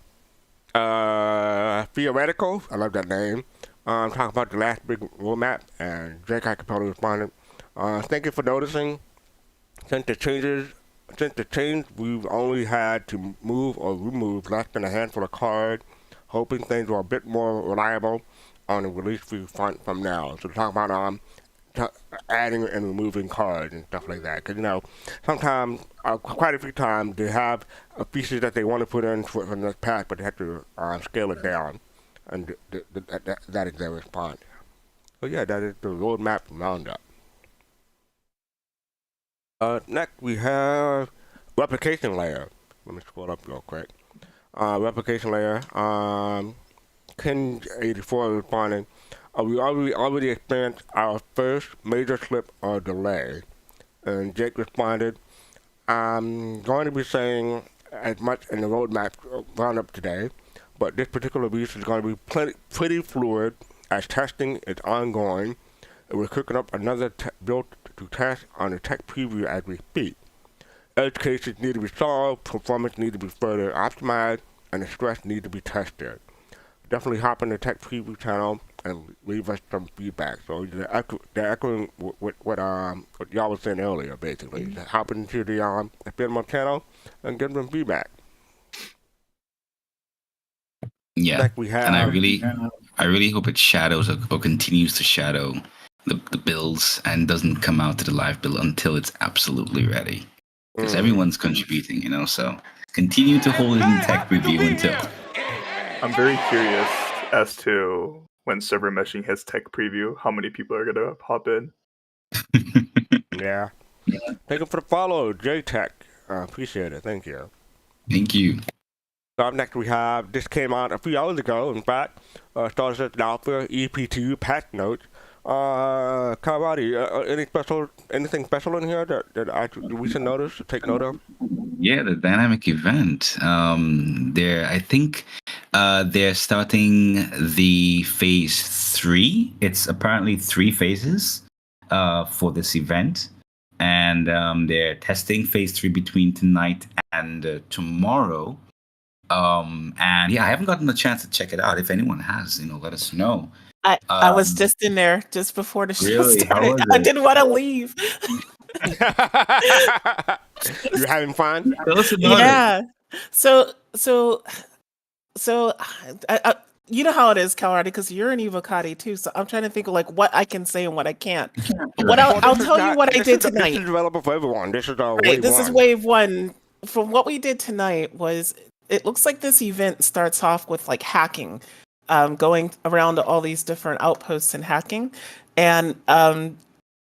Theoretical, I love that name. Talking about the last big roadmap, and J.K. Capella responded, thank you for noticing. Since the change, we've only had to move or remove less than a handful of cards, hoping things are a bit more reliable on the release view front from now. So talk about adding and removing cards and stuff like that. Because, you know, sometimes, quite a few times, they have a feature that they want to put in for the next patch, but they have to scale it down. And that is their response. So yeah, that is the roadmap roundup. Next, we have replication layer. Let me scroll up real quick. Replication layer. Ken84 responding. We already experienced our first major slip or delay. And Jake responded, I'm going to be saying as much in the roadmap roundup today, but this particular release is going to be pretty fluid as testing is ongoing. And we're cooking up another build to test on the tech preview as we speak. Edge cases need to be solved, performance needs to be further optimized, and the stress needs to be tested. Definitely hop on the tech preview channel and leave us some feedback. So they're echoing what y'all was saying earlier, basically. Hop into the Film channel and give them feedback. Yeah, Next we have, and I really hope it shadows or continues to shadow the builds and doesn't come out to the live build until it's absolutely ready. Because everyone's contributing, you know, so continue to hold it in tech review until. I'm very curious as to when server meshing hits tech preview, how many people are gonna hop in. Yeah. Thank you for the follow, JTech. Appreciate it. Thank you. Thank you. So up next we have, this came out a few hours ago, in fact, started as an alpha EPTU patch notes. Kalrati, anything special in here that we should notice, take note of? Yeah, the dynamic event. I think they're starting the phase 3. It's apparently 3 phases. for this event. And they're testing phase 3 between tonight and tomorrow. And yeah, I haven't gotten a chance to check it out. If anyone has, let us know. I was just in there just before the show Really? How started. was I it? didn't want to leave. You having fun? Tell us about it. Yeah. So I, you know how it is, Kalrati, because you're an Evocati too. So I'm trying to think of like what I can say and what I can't. What I'll tell you what I did tonight. This is available for everyone. This is Right, wave this one. is wave one. From what we did tonight was it looks like this event starts off with like hacking, going around to all these different outposts and hacking. And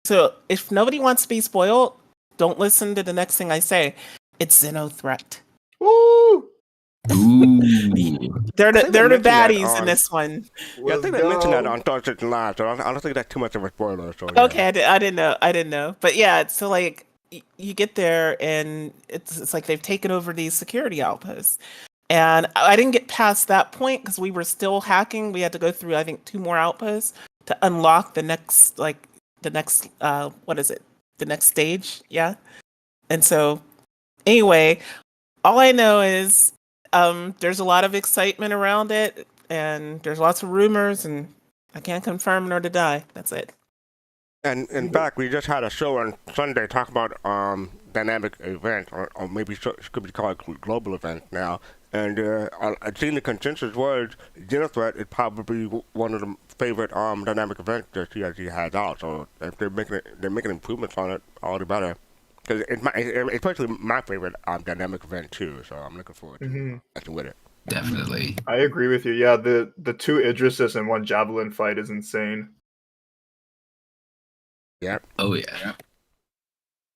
so if nobody wants to be spoiled, don't listen to the next thing I say. It's Xeno Threat. Woo! Ooh. They're think the I mentioned that baddies in on- this one. Yeah, I think they mentioned that on Thursday Live, so I don't think that's too much of a spoiler. So, yeah. Okay, I didn't know. But yeah, so like you get there and it's like they've taken over these security outposts. And I didn't get past that point because we were still hacking. We had to go through, I think, 2 more outposts to unlock the next what is it? The next stage, yeah. And so, anyway, all I know is there's a lot of excitement around it, and there's lots of rumors, and I can't confirm nor deny. That's it. And in fact, we just had a show on Sunday talking about dynamic event, or maybe it could be called global event now. And I think the consensus was Xeno Threat is probably one of the favorite dynamic events that CIG has out. So if they're making improvements on it, all the better. Because it's personally my favorite dynamic event too. So I'm looking forward to acting with it. Definitely. I agree with you. Yeah, the 2 Idrises and 1 Javelin fight is insane. Yep. Oh yeah.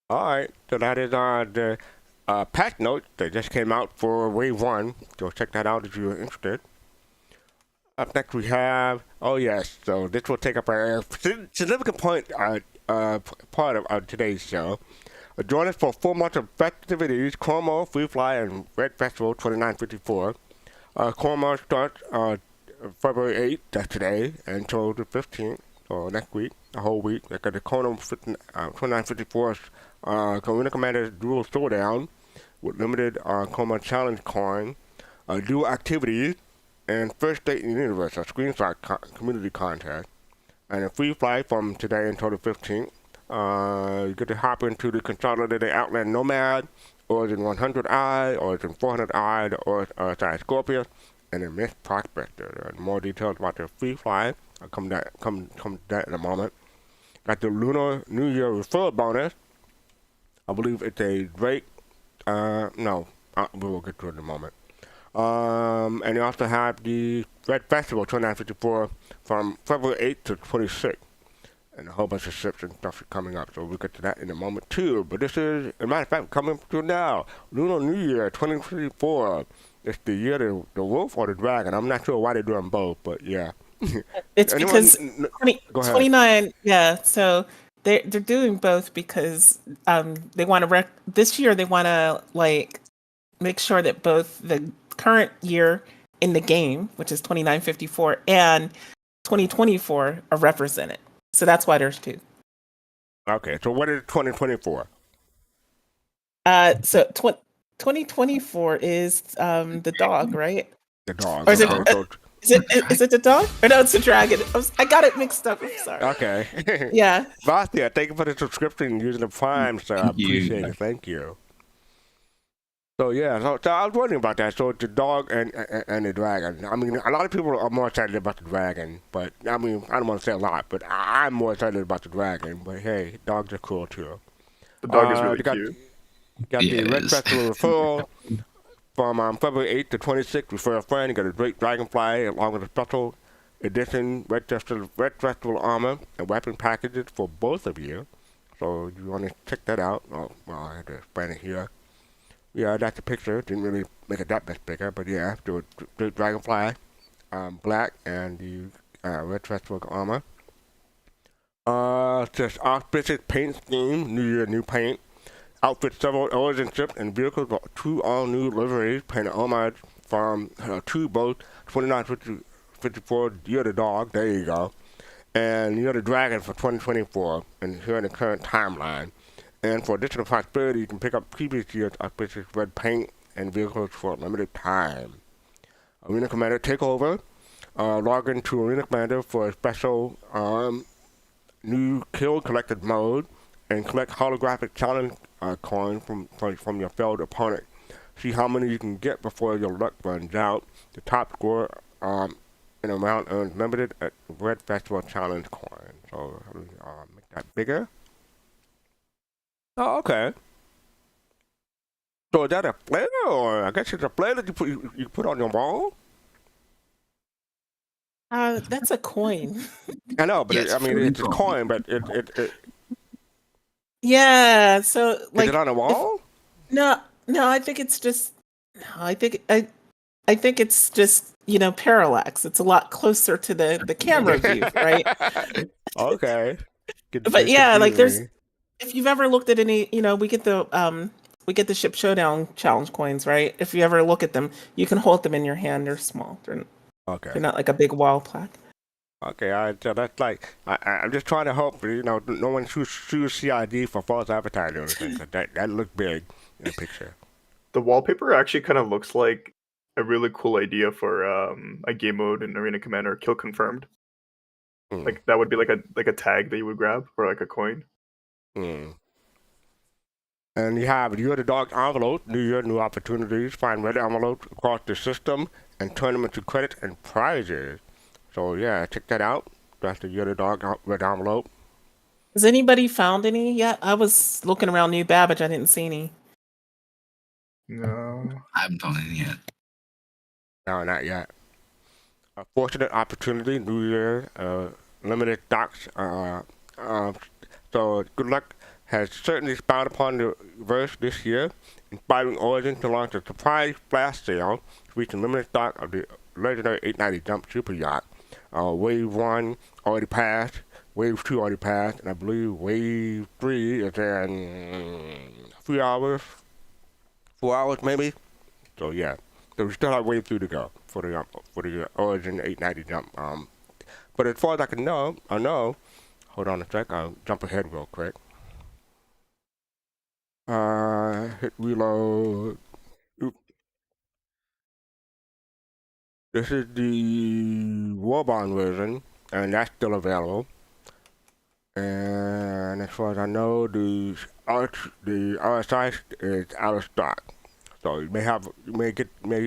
All right. So that is the patch notes that just came out for Wave 1. So check that out if you're interested. Up next we have, so this will take up a significant part of today's show. Join us for 4 months of festivities, Coramor, Free Fly, and Red Festival 2954. Coramor starts February 8th, that's today, until the 15th, so next week, the whole week. They got the Coramor 2954's Commander Commander Dual Showdown with limited Coramor Challenge coin, dual activities, and First State in the Universe, a screenshot community contest, and a free flight from today until the 15th. You get to hop into the Consolidated Outland Nomad, Origin 100i, Origin 400i, or Scorpius, and the Mist Prospector. And more details about the free fly. I'll come to that in a moment. Got the Lunar New Year referral bonus. I believe it's a Drake. We will get to it in a moment. And you also have the Red Festival 2954 from February 8th to 26th. And a whole bunch of ships and stuff coming up, so we'll get to that in a moment too. But this is, as a matter of fact, coming to now, Lunar New Year 2024. It's the year of the wolf or the dragon. I'm not sure why they're doing both, but yeah. It's because 29. Yeah, so they're doing both because they want to this year they want to like make sure that both the current year in the game, which is 2954, and 2024 are represented. So that's why there's 2. Okay, so what is 2024? So 2024 is the dog, right? The dog. Or is Okay, is it the dog? Or no, it's the dragon. I got it mixed up. I'm sorry. okay. Yeah. Vastia, thank you for the subscription using the Prime, so I appreciate it. Thank you. So yeah, so I was wondering about that. So the dog and the dragon. I mean, a lot of people are more excited about the dragon, but I mean, I don't want to say a lot, but I'm more excited about the dragon. But hey, dogs are cool too. The dog is really cute. Got the Red Festival referral from February 8th to 26th. Refer a friend. You got a great dragonfly along with a special edition Red Festival armor and weapon packages for both of you. So you want to check that out. Oh, well, I have to expand it here. Yeah, that's the picture. Didn't really make it that much bigger, but yeah, the dragonfly, black, and the Red Festival armor. Just auspicious paint scheme, New Year, new paint. Outfit several origin ships and vehicles with 2 all-new liveries, painted homage from 2 both 2954 Year of the Dog. There you go. and You're the Dragon for 2024, and here in the current timeline. And for additional prosperity, you can pick up previous year's auspicious red paint and vehicles for a limited time. Arena Commander Takeover. Log into Arena Commander for a special new kill collected mode and collect holographic challenge coins from your failed opponent. See how many you can get before your luck runs out. The top score in amount earns limited at Red Festival Challenge coin. So make that bigger. Oh, okay. So is that a flare, or I guess it's a flare that you put on your wall? That's a coin. I know, but Yes, it's a coin, but it Yeah. So is like, it on the wall? no, I think it's just. No, I think it's just parallax. It's a lot closer to the camera view, right? Okay. But yeah, like if you've ever looked at any, we get the Ship Showdown challenge coins, right? If you ever look at them, you can hold them in your hand. They're small. They're not like a big wall plaque. Okay, so that's like I'm just trying to hope no one sues CID for false advertising or anything. 'Cause that looked big in the picture. The wallpaper actually kind of looks like a really cool idea for a game mode in Arena Commander, Kill Confirmed. Like that would be like a tag that you would grab, or like a coin. And you have You're the Dog envelope, New Year, new opportunities. Find red envelopes across the system and turn them into credits and prizes. So yeah, check that out. That's the You're the Dog red envelope. Has anybody found any yet? I was looking around New Babbage. I didn't see any. No. I haven't found any yet. No, not yet. A fortunate opportunity, New Year, limited stocks. So good luck has certainly smiled upon the verse this year, inspiring Origin to launch a surprise flash sale featuring limited stock of the legendary 890 Jump Super Yacht. Wave 1 already passed, Wave 2 already passed, and I believe Wave 3 is in 3 hours, 4 hours maybe. So yeah, so we still have Wave 3 to go for the Origin 890 Jump. But as far as I know, hold on a sec, I'll jump ahead real quick. Hit reload. Oop. This is the Warbond version, and that's still available. And as far as I know, the RSI is out of stock. So you may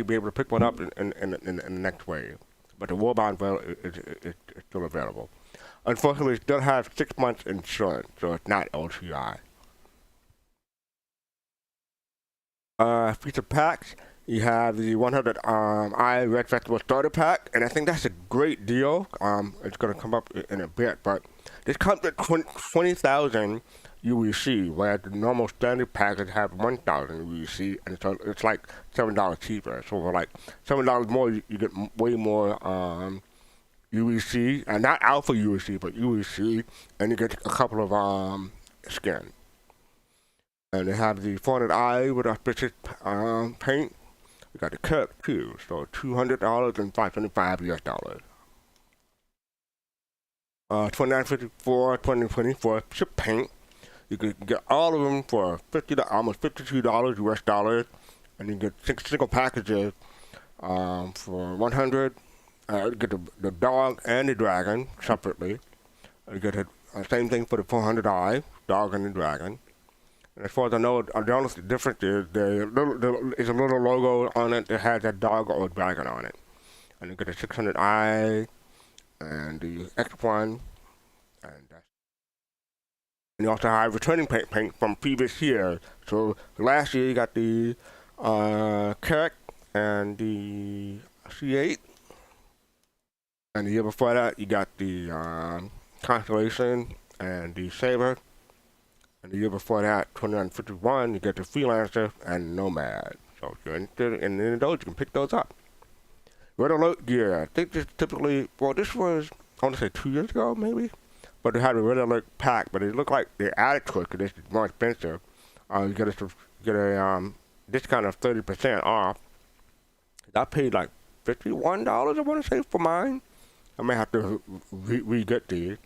be able to pick one up in the next wave. But the Warbond is still available. Unfortunately, it still has 6 months insurance, so it's not LTI. Feature packs, you have the 100 Red Festival Starter Pack, and I think that's a great deal. It's going to come up in a bit, but this comes with 20,000 UEC, whereas the normal standard package have 1,000 UEC, and so it's like $7 cheaper. So for like $7 more, you get way more UEC, and not alpha UEC, but UEC, and you get a couple of skin. And they have the 400i with auspicious paint. We got the Kirk too, so $200 and $525 US dollars. 2954, 2024 chip paint. You can get all of them for almost $52 US dollars, and you get 6 single packages for 100. You get the dog and the dragon separately. You get the same thing for the 400i, dog and the dragon. And as far as I know, the only difference is there's a little logo on it that has that dog or dragon on it. And you get the 600i and the X1, and you also have returning paint from previous years. So last year you got the Carrack and the C8, and the year before that you got the Constellation and the Saber. And the year before that, 2951, you get the Freelancer and Nomad. So if you're interested in any of those, you can pick those up. Red Alert gear, I think this typically, well, this was, I want to say 2 years ago, maybe? But they had a Red Alert pack, but it looked like they added to it because it's more expensive. You get a discount of 30% off. I paid like $51, I want to say, for mine. I may have to re-get these,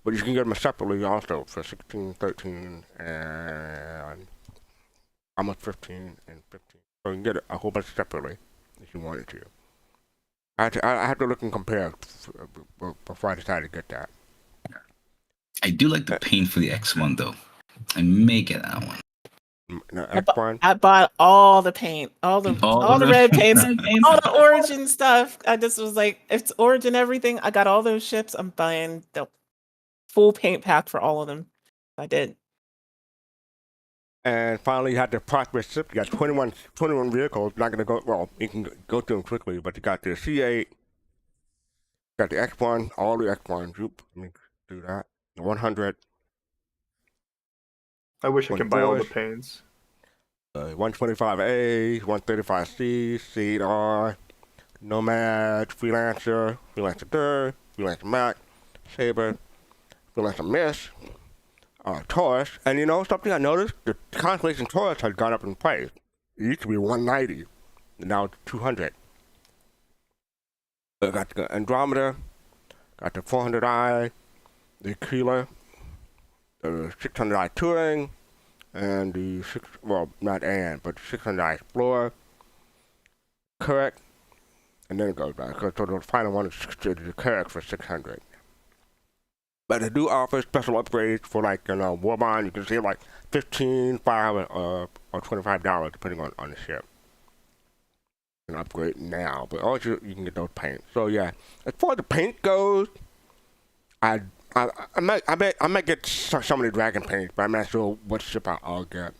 but you can get them separately also for 16, 13, and almost 15 and 15. So you can get a whole bunch separately if you wanted to. I had to look and compare before I decided to get that. I do like the paint for the X1 though. I may get that one. No, X1. I bought all the paint, all the red paints, all the Origin stuff. I just was like, if it's Origin everything, I got all those ships. I'm buying the full paint pack for all of them. I did. And finally, you had the Prosperous ship. You got 21 vehicles. Not going to go, well, you can go through them quickly, but you got the C8, got the X1, all the X1s. Let me do that. The 100. I wish I could buy all the paints. 125A, 135C, CR, Nomad, Freelancer, Freelancer Dur, Freelancer Mac, Saber, Freelancer Miss, Taurus. And you know something I noticed? The Constellation Taurus has gone up in price. It used to be 190, and now it's 200. I got the Andromeda, got the 400i, the Keeler, the 600i Touring, and the not 600i Explorer. Correct. And then it goes back. So the final one is the Correct for 600. But they do offer special upgrades for like, Warbond. You can save like $15, $5, or $25 depending on the ship. You can upgrade now, but also you can get those paints. So yeah, as far as the paint goes, I might get some of the dragon paints, but I'm not sure what ship I'll get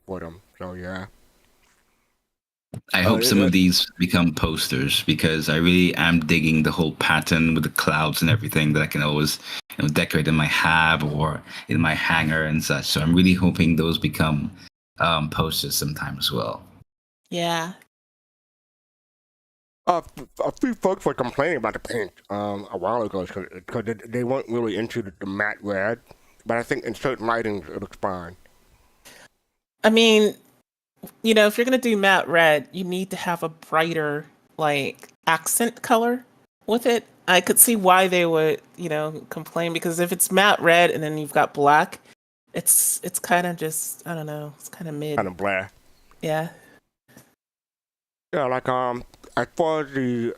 for them. So yeah. I hope some of these become posters because I really am digging the whole pattern with the clouds and everything that I can always decorate in my hab or in my hangar and such. So I'm really hoping those become posters sometime as well. Yeah. A few folks were complaining about the paint a while ago because they weren't really into the matte red, but I think in certain lightings it looks fine. I mean, if you're gonna do matte red, you need to have a brighter like accent color with it. I could see why they would, complain because if it's matte red and then you've got black, it's kind of just, I don't know, it's kind of mid. Kind of blah. Yeah. Yeah, like as far as the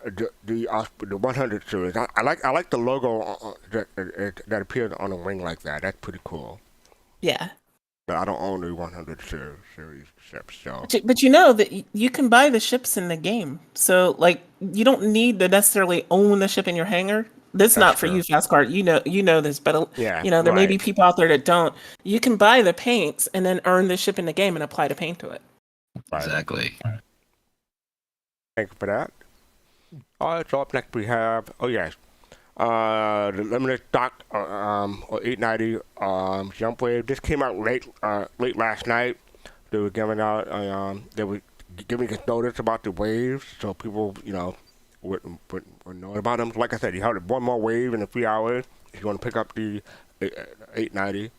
100 series, I like the logo that appears on the wing like that. That's pretty cool. Yeah. But I don't own the 100 series ships, so. But you know that you can buy the ships in the game, so like you don't need to necessarily own the ship in your hangar. That's not for you, fastcart. You know this, but there may be people out there that don't. You can buy the paints and then earn the ship in the game and apply the paint to it. Exactly. Thank you for that. All right, so up next we have, the limited stock or 890 jump wave. This came out late last night. They were giving out us notice about the waves, so people would know about them. Like I said, you have one more wave in a few hours if you want to pick up the 890.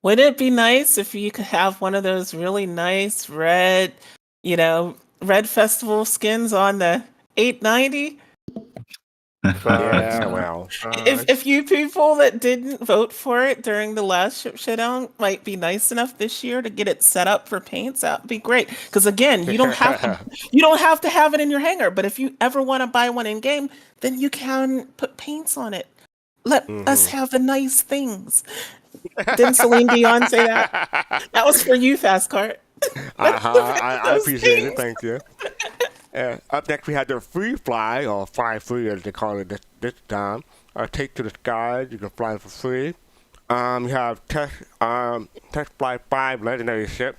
Wouldn't it be nice if you could have one of those really nice red, red festival skins on the 890? Yeah, well. If you people that didn't vote for it during the last ship showdown might be nice enough this year to get it set up for paints, that'd be great. Because again, you don't have to have it in your hangar. But if you ever want to buy one in game, then you can put paints on it. Let us have the nice things. Didn't Celine Dion say that? That was for you, Fastcart. I appreciate it. Thank you. Up next, we had the free fly, or fly free as they call it this time. Take to the skies. You can fly for free. You have test fly 5 legendary ship.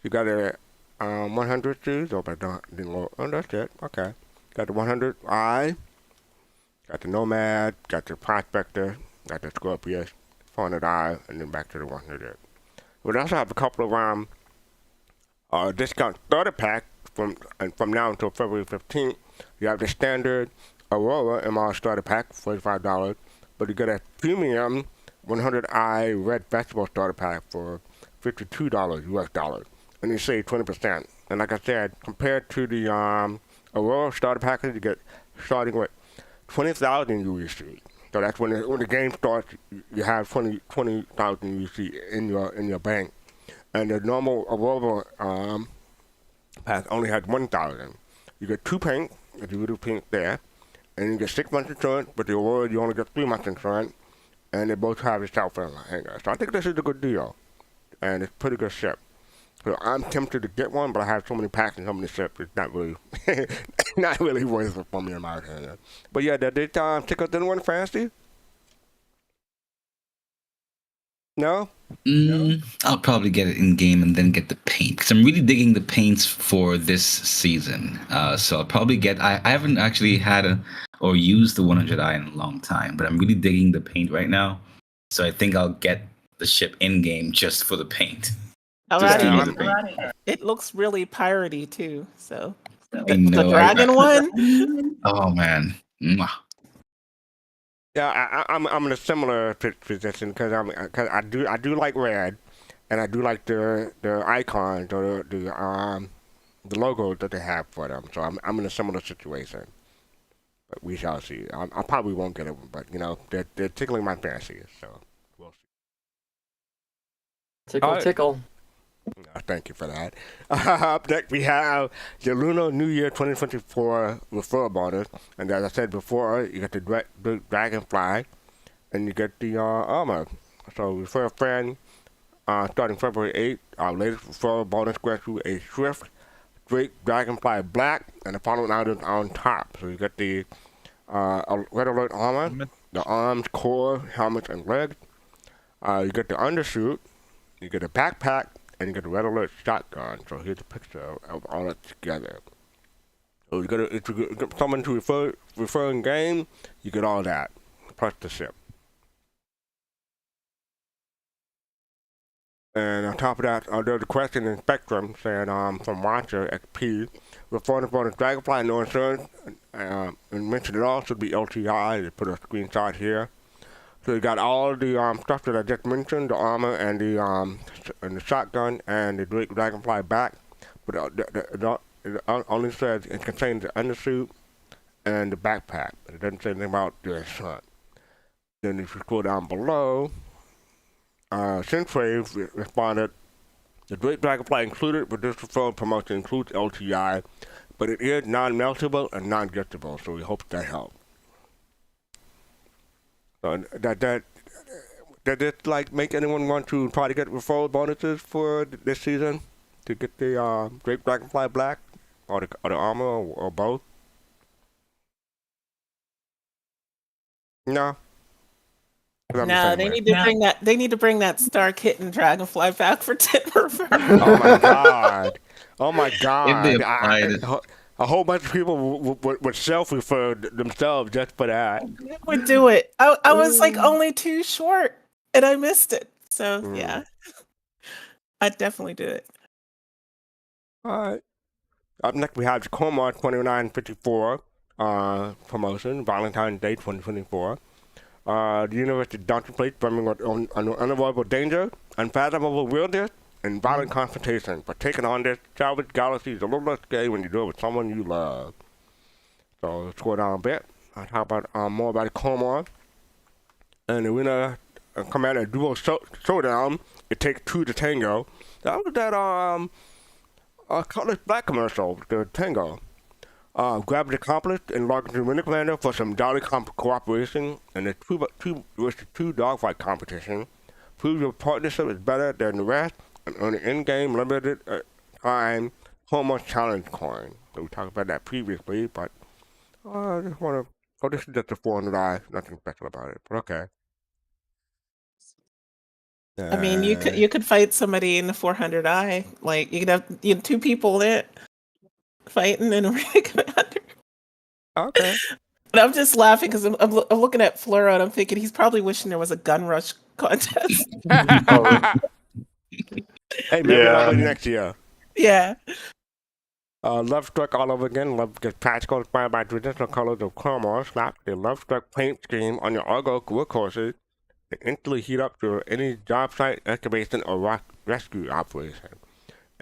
You got a 100 series. Oh, but that's it. Okay. Got the 100i. Got the Nomad. Got the Prospector. Got the Scorpius. 400i, and then back to the 100. We also have a couple of discount starter packs from now until February 15th. You have the standard Aurora MR starter pack, $45, but you get a premium 100i Red Festival starter pack for $52 US dollars, and you save 20%. And like I said, compared to the Aurora starter package, you get starting with 20,000 UEC. So that's when the game starts. You have 20,000 UEC in your bank, and the normal Aurora pack only has 1,000. You get 2 paint, if you do pink there, and you get 6 months insurance. But the Aurora you only get 3 months insurance, and they both have a cell phone hanger. So I think this is a good deal, and it's pretty good ship. So I'm tempted to get one, but I have so many packs and so many ships, it's not really, not really worth it for me in my opinion. But yeah, did it tickle anyone fancy? No? I'll probably get it in game and then get the paint because I'm really digging the paints for this season. So I'll probably get. I haven't actually had or used the 100i in a long time, but I'm really digging the paint right now. So I think I'll get the ship in game just for the paint. Kalrati, it looks really piratey too. So I know, the dragon one. Oh man. Mwah. Yeah, I'm in a similar position because I do like red, and I do like the icons or the logos that they have for them. So I'm in a similar situation. But we shall see. I probably won't get it, but you know they're tickling my fancy, so we'll see. Tickle. Thank you for that. Up next, we have the Lunar New Year 2024 referral bonus. And as I said before, you get the Dragonfly, and you get the armor. So refer a friend starting February 8th. Our latest referral bonus grants you a Swift Drake Dragonfly Black, and the following items on top. So you get the Red Alert armor, the arms, core, helmet, and legs. You get the undersuit. You get a backpack. And you get a Red Alert shotgun. So here's a picture of all that together. So if you get someone to refer in game, you get all that, plus the ship. And on top of that, there's a question in Spectrum saying from Watcher XP, referring for the Dragonfly no insurance, and mentioned it all should be LTI. They put a screenshot here. So you got all the stuff that I just mentioned, the armor and the shotgun and the Dragonfly back, but it only says it contains the undersuit and the backpack. It doesn't say anything about the insurance. Then if you scroll down below, Synthwave responded, the Great Dragonfly included with this referral promotion includes LTI, but it is non-meltable and non-giftable, so we hope that helps. So that this like make anyone want to try to get referral bonuses for this season to get the Great Dragonfly Black or the armor or both? No. No, they need to bring that. They need to bring that Star Kitten Dragonfly back for 10 referrals. Oh my god! Oh my god! If they applied it. A whole bunch of people would self-refer themselves just for that. Would do it. I was like only 2 short, and I missed it. So yeah, I'd definitely do it. All right. Up next, we have the Coramor 2954 promotion, Valentine's Day 2024. The University contemplates bringing on unavoidable danger, unfathomable wilderness, and violent confrontation. But taking on this salvage galaxy is a little less scary when you do it with someone you love. So let's go down a bit. I'll talk about more about the Coramor. And the winner commander duo showdown. It takes 2 to tango. That was that Cutlass Black commercial, the tango. Grab the accomplished and log into the winner commander for some jolly cooperation and the 2 dogfight competition. Prove your partnership is better than the rest and earn an in-game limited time Coramor challenge coin. So we talked about that previously, but I just want to. Oh, this is just a 400i. Nothing special about it, but okay. I mean, you could fight somebody in the 400i. Like you could have 2 people in it fighting in a ring commander. Okay. But I'm just laughing because I'm looking at Flora and I'm thinking he's probably wishing there was a gun rush contest. Hey, maybe that'll be next year. Yeah. Love Struck all over again. Love gets practical inspired by traditional colors of Coramor. Slap the Love Struck paint scheme on your Argo workhorses and instantly heat up to any job site, excavation, or rescue operation.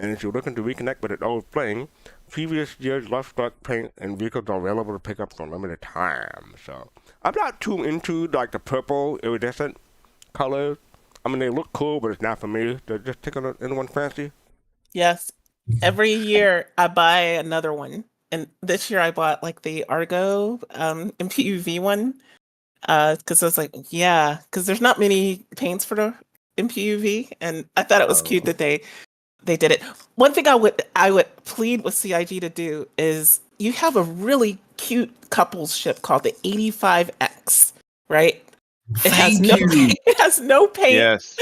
And if you're looking to reconnect with an old flame, previous year's Lovestruck paint and vehicles are available to pick up for a limited time. So I'm not too into like the purple iridescent colors. I mean, they look cool, but it's not for me. They're just taking anyone fancy. Yes. Every year I buy another one. And this year I bought like the Argo MPUV one. Because I was like, yeah, because there's not many paints for the MPUV. And I thought it was cute that they did it. One thing I would plead with CIG to do is you have a really cute couples ship called the 85X, right? It has Thank no you. paint. It has no paint. Yes.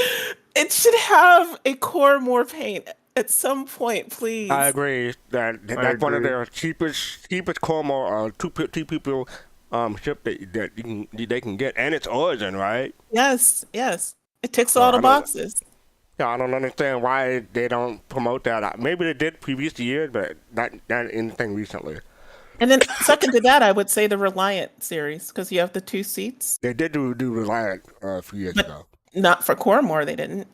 It should have a Coramor paint at some point, please. I agree that that's one of agree. their cheapest Coramor two people ship that they can get, and it's Origin, right? Yes. It ticks So all I the don't- boxes. Yeah, I don't understand why they don't promote that. Maybe they did previous years, but not anything recently. And then second to that, I would say the Reliant series because you have the 2 seats. They did do Reliant a few years But- ago. Not for Coramor, they didn't.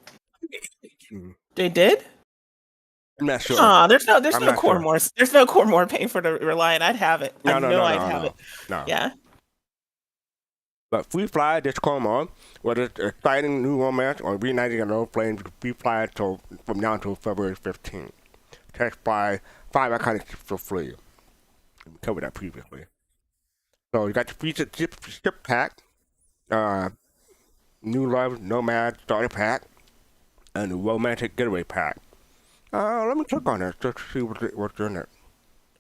Mm. They did? I'm not sure. There's no I'm not sure. Coramor. There's no Coramor paint for the Reliant. I'd have it. I know I'd have it. No. Yeah. But Free Fly this Coramor, whether it's exciting new romance or reigniting an old flame, Free Fly from now until February 15th. Test by 5 iconic ships for free. We covered that previously. So you got the featured ship pack, New Love Nomad starter pack, and the Romantic Getaway pack. Let me click on it just to see what's in it.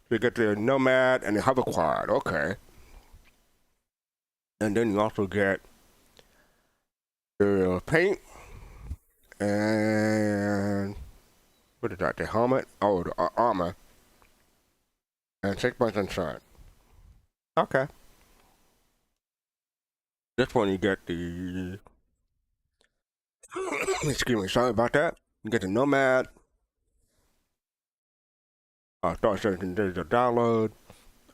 So you get the Nomad and the Hover Quad. Okay. And then you also get the paint and what is that? The helmet? Oh, the armor. And 6 months inside. Okay. This one you get the excuse me, sorry about that. You get the Nomad. Start 17 days of download.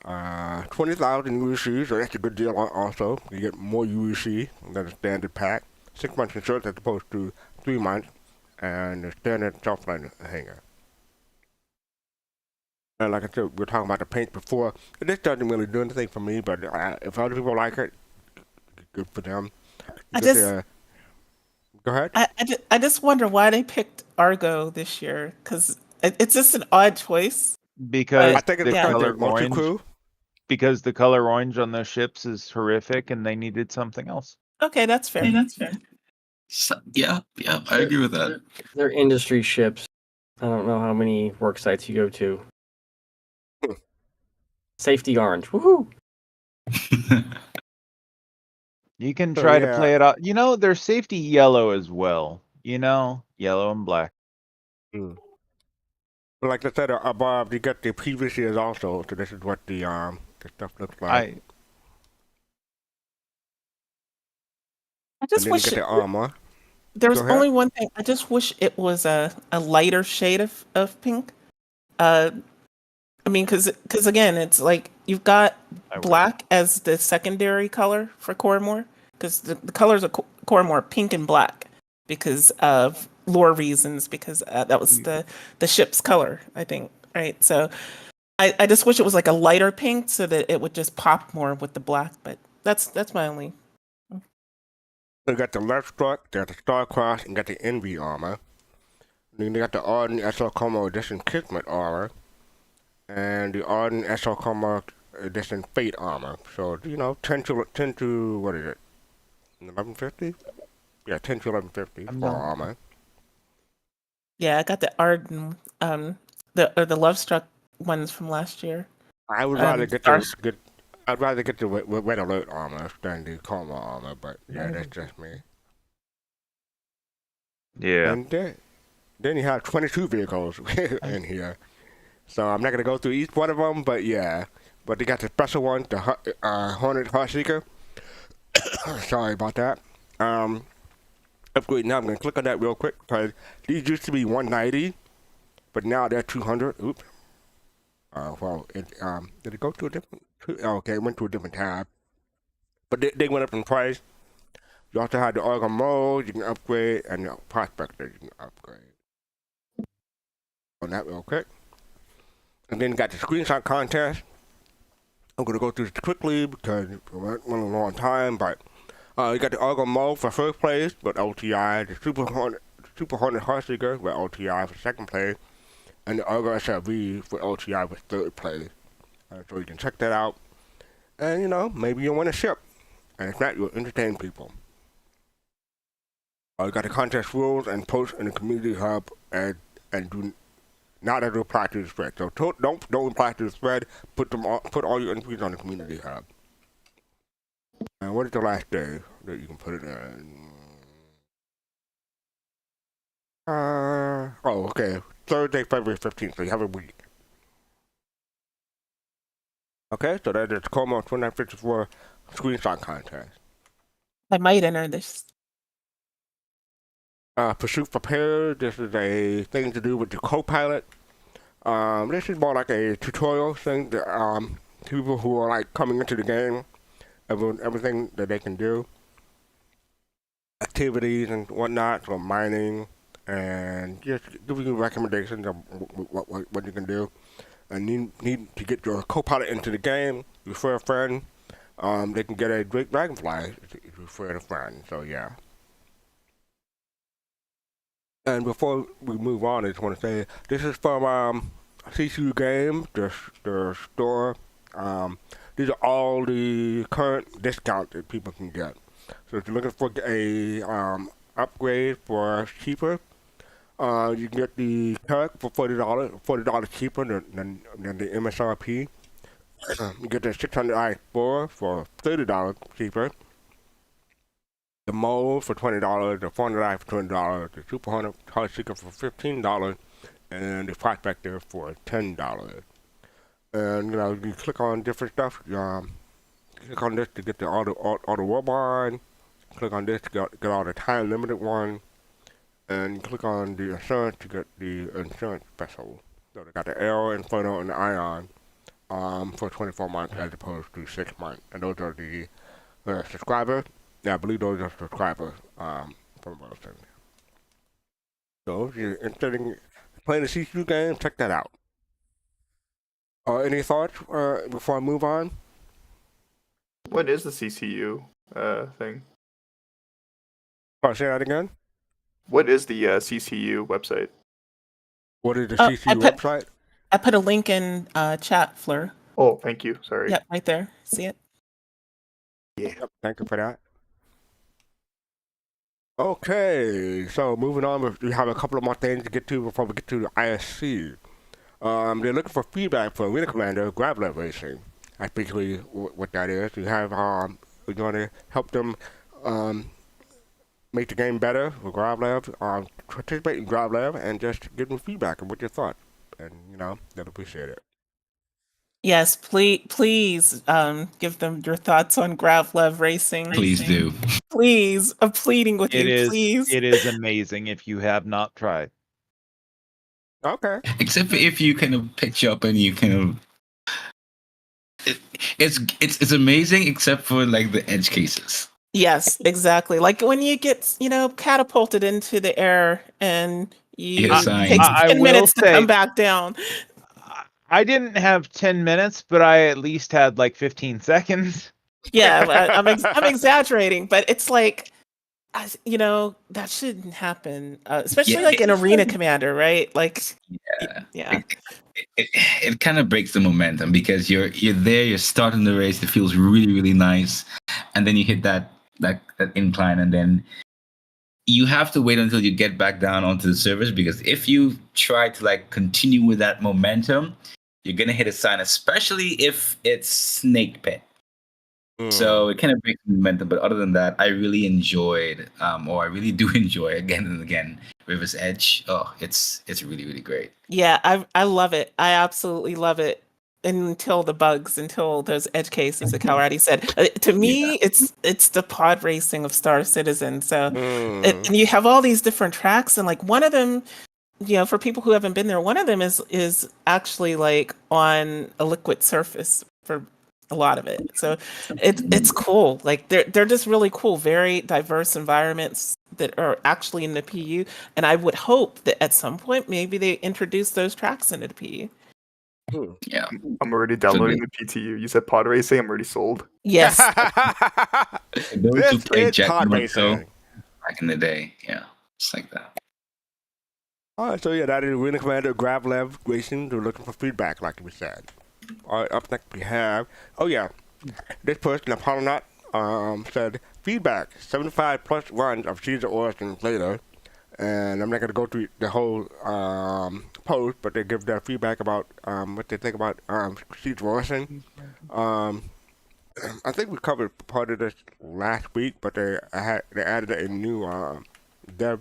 20,000 UEC, so that's a good deal also. You get more UEC than the standard pack. 6 months insurance as opposed to 3 months. And the standard softline hanger. And like I said, we were talking about the paint before. This doesn't really do anything for me, but if other people like it, good for them. Go ahead. I just wonder why they picked Argo this year because it's just an odd choice. Because I think it's the because color they're multi orange. crew. Because the color orange on those ships is horrific, and they needed something else. Okay, that's fair. So, yeah, I agree with that. They're industry ships. I don't know how many work sites you go to. Safety orange. Woohoo! You can So, try to yeah. play it out. There's safety yellow as well. Yellow and black. Like I said above, you get the previous years also. So this is what the stuff looks like. I just and then wish you get the armor. there was Go ahead. only one thing. I just wish it was a lighter shade of pink. I mean, because again, it's like you've got black as the secondary color for Coramor, because the colors of Coramor are pink and black because of lore reasons, because that was the ship's color, I think, right? So I just wish it was like a lighter pink so that it would just pop more with the black, but that's my only. You got the left struck, got the Star Cross, and got the Envy armor. Then you got the Arden SL Como Edition Kismet armor, and the Arden SL Como Edition Fate armor. So 10 to what is it? 1150? Yeah, 10 to 1150 for armor. Yeah, I got the Arden, the Love Struck ones from last year. I would rather get the I'd rather get the Red Alert armor than the Como armor, but yeah, that's just me. Yeah. And then you have 22 vehicles in here. So I'm not going to go through each one of them, but yeah. But they got the special one, the Hornet Heartseeker. Sorry about that. Upgrade now. I'm going to click on that real quick because these used to be 190, but now they're 200. Oops. Well, did it go to a different? Okay, it went to a different tab. But they went up in price. You also have the Organ Mode you can upgrade, and the Prospector you can upgrade. that real quick. And then you got the screenshot contest. I'm going to go through this quickly because we're running a long time, but you got the Argo Mode for first place with LTI, the Super Hornet Heartseeker with LTI for second place, and the Argo SLV for LTI for third place. So you can check that out. And, maybe you'll win a ship. And if not, you'll entertain people. You got the contest rules and post in the community hub and do not ever apply to the spread. So don't apply to the spread. Put all your entries on the community hub. And what is the last day that you can put it in? Okay. Thursday, February 15th. So you have a week. Okay, so that is Coramor 2954 screenshot contest. I might enter this. Pursuit Prepared. This is a thing to do with the co-pilot. This is more like a tutorial thing that people who are like coming into the game, everything that they can do, activities and whatnot, so mining, and just giving you recommendations of what you can do. And you need to get your co-pilot into the game. Refer a friend. They can get a Great Dragonfly if you refer a friend. So yeah. And before we move on, I just want to say this is from CCU Games, the store. These are all the current discounts that people can get. So if you're looking for a upgrade for cheaper, you can get the Turk for $40 cheaper than the MSRP. You get the 600 I4 for $30 cheaper. The mold for $20, the 400i for $20, the Super Hornet Heartseeker for $15, and the Prospector for $10. And you click on different stuff. Click on this to get the auto robot. Click on this to get all the time limited one. And click on the insurance to get the insurance special. So they got the L, Inferno, and the Ion for 24 months as opposed to 6 months. And those are the subscribers. Yeah, I believe those are subscribers from Wilson. So if you're interested in playing the CCU game, check that out. Any thoughts before I move on? What is the CCU thing? Oh, say that again? What is the CCU website? What is the CCU website? I put a link in chat, Fleur. Oh, thank you. Sorry. Yep, right there. See it? Yeah, thank you for that. Okay, so moving on, we have a couple of more things to get to before we get to the ISC. They're looking for feedback for Arena Commander Grab Lev Racing. That's basically what that is. We have, we're going to help them make the game better with Grab Lev, participate in Grab Lev, and just give them feedback on what you thought. And, they'll appreciate it. Yes, please give them your thoughts on Grab Lev Racing. Please do. Please, I'm pleading with you, please. It is amazing if you have not tried. Okay. Except for if you kind of pitch up and you kind of, it's amazing except for like the edge cases. Yes, exactly. Like when you get catapulted into the air and you take 10 minutes to come back down. I didn't have 10 minutes, but I at least had like 15 seconds. Yeah, I'm exaggerating, but it's like, that shouldn't happen, especially like an Arena Commander, right? Like, yeah. It kind of breaks the momentum because you're there, you're starting the race, it feels really, really nice, and then you hit that incline, and then you have to wait until you get back down onto the surface, because if you try to like continue with that momentum, you're gonna hit a sign, especially if it's Snake Pit. So it kind of breaks the momentum, but other than that, I really enjoyed, or I really do enjoy again and again, River's Edge. Oh, it's really, really great. Yeah, I love it. I absolutely love it. Until those edge cases that Kalrati said. To me, it's the pod racing of Star Citizen. So, and you have all these different tracks, and like one of them, for people who haven't been there, one of them is actually like on a liquid surface for a lot of it. So it's cool. Like they're just really cool, very diverse environments. that are actually in the PU. And I would hope that at some point maybe they introduce those tracks into the PU. Yeah. I'm already downloading the PTU. You said pod racing. I'm already sold. Yes. Those who This played is Jack pod Morto racing. back in the day, yeah, it's like that. All right, so yeah, that is Winning Commander Gravlev Racing. We're looking for feedback, like we said. All right, up next we have, this person, Apollonaut, said feedback, 75 plus runs of Caesar Origins later. And I'm not going to go through the whole post, but they give their feedback about what they think about Caesar Origins. I think we covered part of this last week, but they added a new dev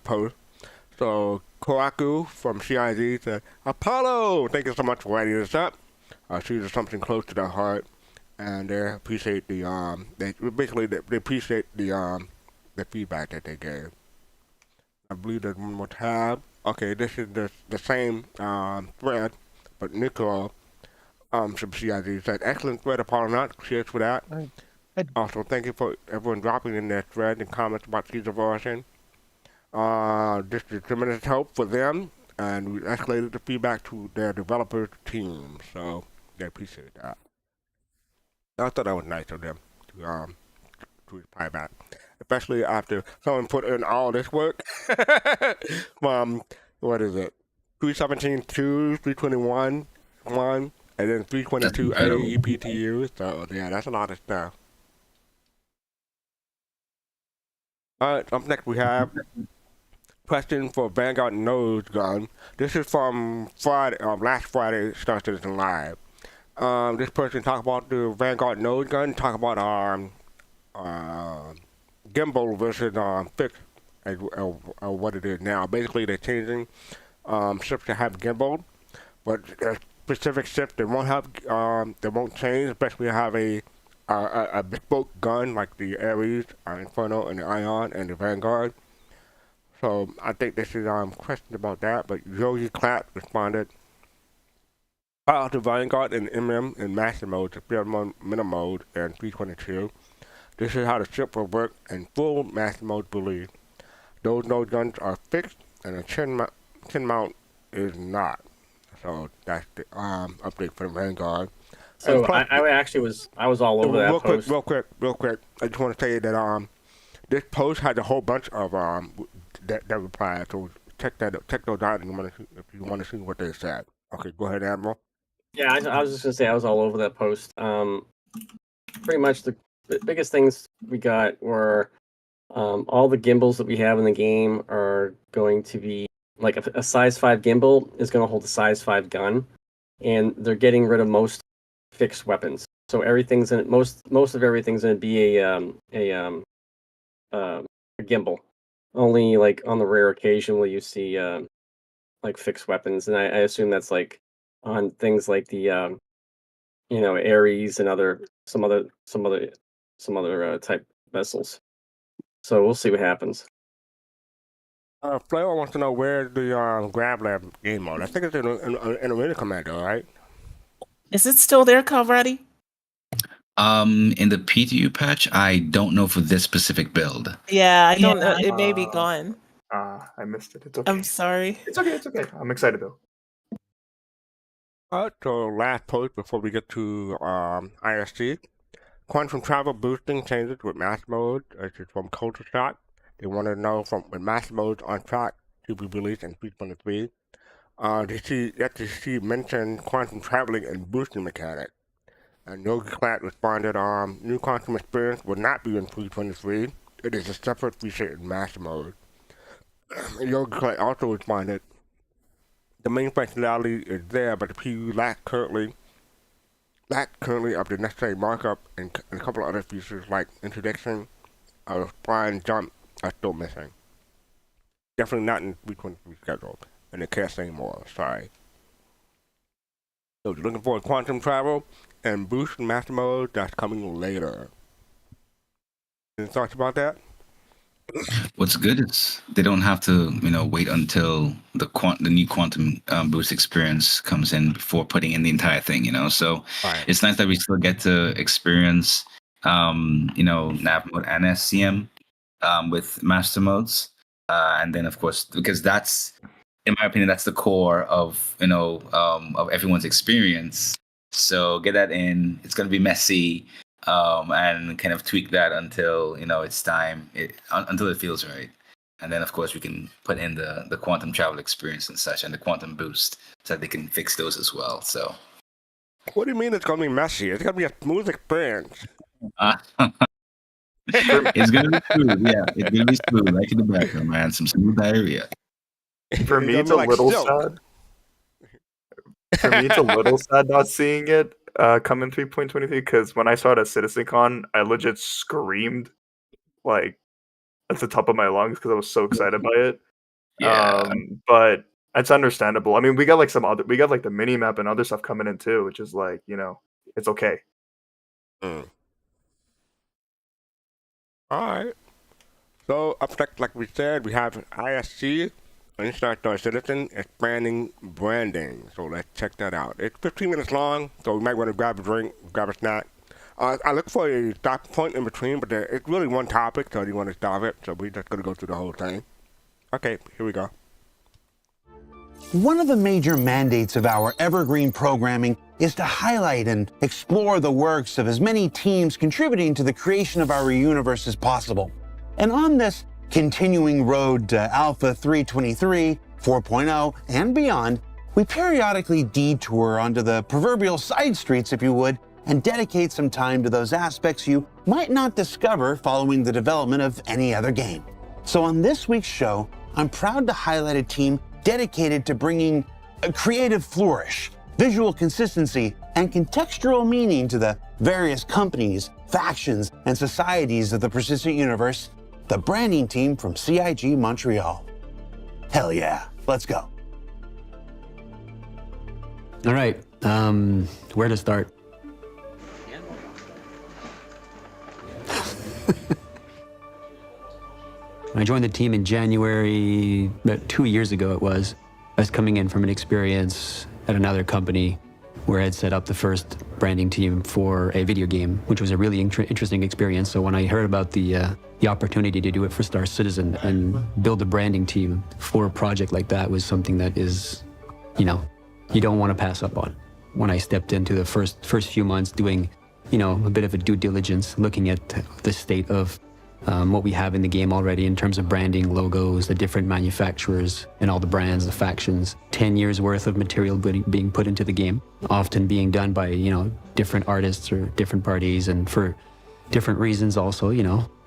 post. So Koraku from CID said, Apollo, thank you so much for writing this up. Caesar something close to their heart, and they appreciate the they appreciate the feedback that they gave. I believe there's one more tab. Okay, this is the same thread, but Nicola from CID said, excellent thread, Apollonaut. Cheers for that. Also, thank you for everyone dropping in their thread and comments about Caesar Origin. This is tremendous help for them, and we escalated the feedback to their developer team, so they appreciate that. I thought that was nice of them to reply back, especially after someone put in all this work from, what is it, 317.2, 321, 1, and then 322 EPTU, so yeah, that's a lot of stuff. Alright, up next we have question for Vanguard Nose Gun. This is from Friday, last Friday, Star Citizen Live. This person talked about the Vanguard Nose Gun, talk about gimbal versus fixed, what it is now. Basically, they're changing ships to have gimbal, but specific ships they won't have, they won't change, especially have a bespoke gun like the Ares, Inferno, and the Ion, and the Vanguard. So I think this is question about that, but Yogi Clap responded, out to Vanguard and MM in Master Mode to Field Minimum Mode and 322. This is how the ship will work in full Master Mode belief. Those nose guns are fixed and the chin mount is not. So that's the update for the Vanguard. So I was all over that post. Real quick. I just want to tell you that this post had a whole bunch of that replied. So check those out if you want to see what they said. Okay, go ahead, Admiral. Yeah, I was just gonna say I was all over that post. Pretty much the biggest things we got were all the gimbals that we have in the game are going to be like a size 5 gimbal is going to hold a size 5 gun, and they're getting rid of most fixed weapons. So everything's in most of everything's going to be a gimbal. Only like on the rare occasion will you see like fixed weapons, and I assume that's like on things like the Ares and some other type vessels. So we'll see what happens. Flair wants to know where the Grab Lab game mode. I think it's in a Winning Commander, right? Is it still there, Kalrati? In the PTU patch, I don't know for this specific build. Yeah, I don't know. It may be gone. I missed it. It's okay. I'm sorry. It's okay. I'm excited though. Alright, so last post before we get to ISC. Quantum travel boosting changes with mass mode. This is from Culture Shot. They want to know with mass mode on track to be released in 3.3. FTC mentioned quantum traveling and boosting mechanic. And Yogi Clat responded, new quantum experience will not be in 3.3. It is a separate feature in mass mode. And Yogi Clat also responded, the main functionality is there, but the PU lack currently of the necessary markup, and a couple of other features like introduction of flying jump are still missing. Definitely not in 3.3 schedule, and it can't say more. Sorry. So you're looking for quantum travel and boost in master mode. That's coming later. Any thoughts about that? What's good is they don't have to, wait until the new quantum boost experience comes in before putting in the entire thing, So right. It's nice that we still get to experience nav mode and SCM with master modes. And then, of course, because that's, in my opinion, that's the core of of everyone's experience. So get that in. It's going to be messy, and kind of tweak that until it's time, until it feels right. And then, of course, we can put in the quantum travel experience and such, and the quantum boost, so that they can fix those as well. So, What do you mean it's going to be messy? It's going to be a smooth experience. it's going to be smooth. Yeah, it's going to be smooth. Like in the background, man. Some smooth diarrhea. For me, it's a little sad. For me, it's a little sad not seeing it come in 3.23, because when I saw it at CitizenCon, I legit screamed like at the top of my lungs because I was so excited by it. Yeah. But it's understandable. I mean, we got like the mini map and other stuff coming in too, which is like, it's okay. All right. So up next, like we said, we have ISC, International Citizen Expanding Branding. So let's check that out. It's 15 minutes long, so we might want to grab a drink, grab a snack. I look for a stop point in between, but it's really one topic, so you want to stop it. So we're just going to go through the whole thing. Okay, here we go. One of the major mandates of our evergreen programming is to highlight and explore the works of as many teams contributing to the creation of our universe as possible. And on this continuing road to Alpha 323, 4.0, and beyond, we periodically detour onto the proverbial side streets, if you would, and dedicate some time to those aspects you might not discover following the development of any other game. So on this week's show, I'm proud to highlight a team dedicated to bringing a creative flourish, visual consistency, and contextual meaning to the various companies, factions, and societies of the persistent universe, the branding team from CIG Montreal. Hell yeah, let's go. All right, where to start? I joined the team in January, about 2 years ago it was. I was coming in from an experience at another company where I had set up the first branding team for a video game, which was a really interesting experience. So when I heard about the opportunity to do it for Star Citizen and build a branding team for a project like that was something that is, you don't want to pass up on. When I stepped into the first few months doing, a bit of a due diligence, looking at the state of what we have in the game already in terms of branding, logos, the different manufacturers and all the brands, the factions, 10 years worth of material being put into the game, often being done by, different artists or different parties and for different reasons also,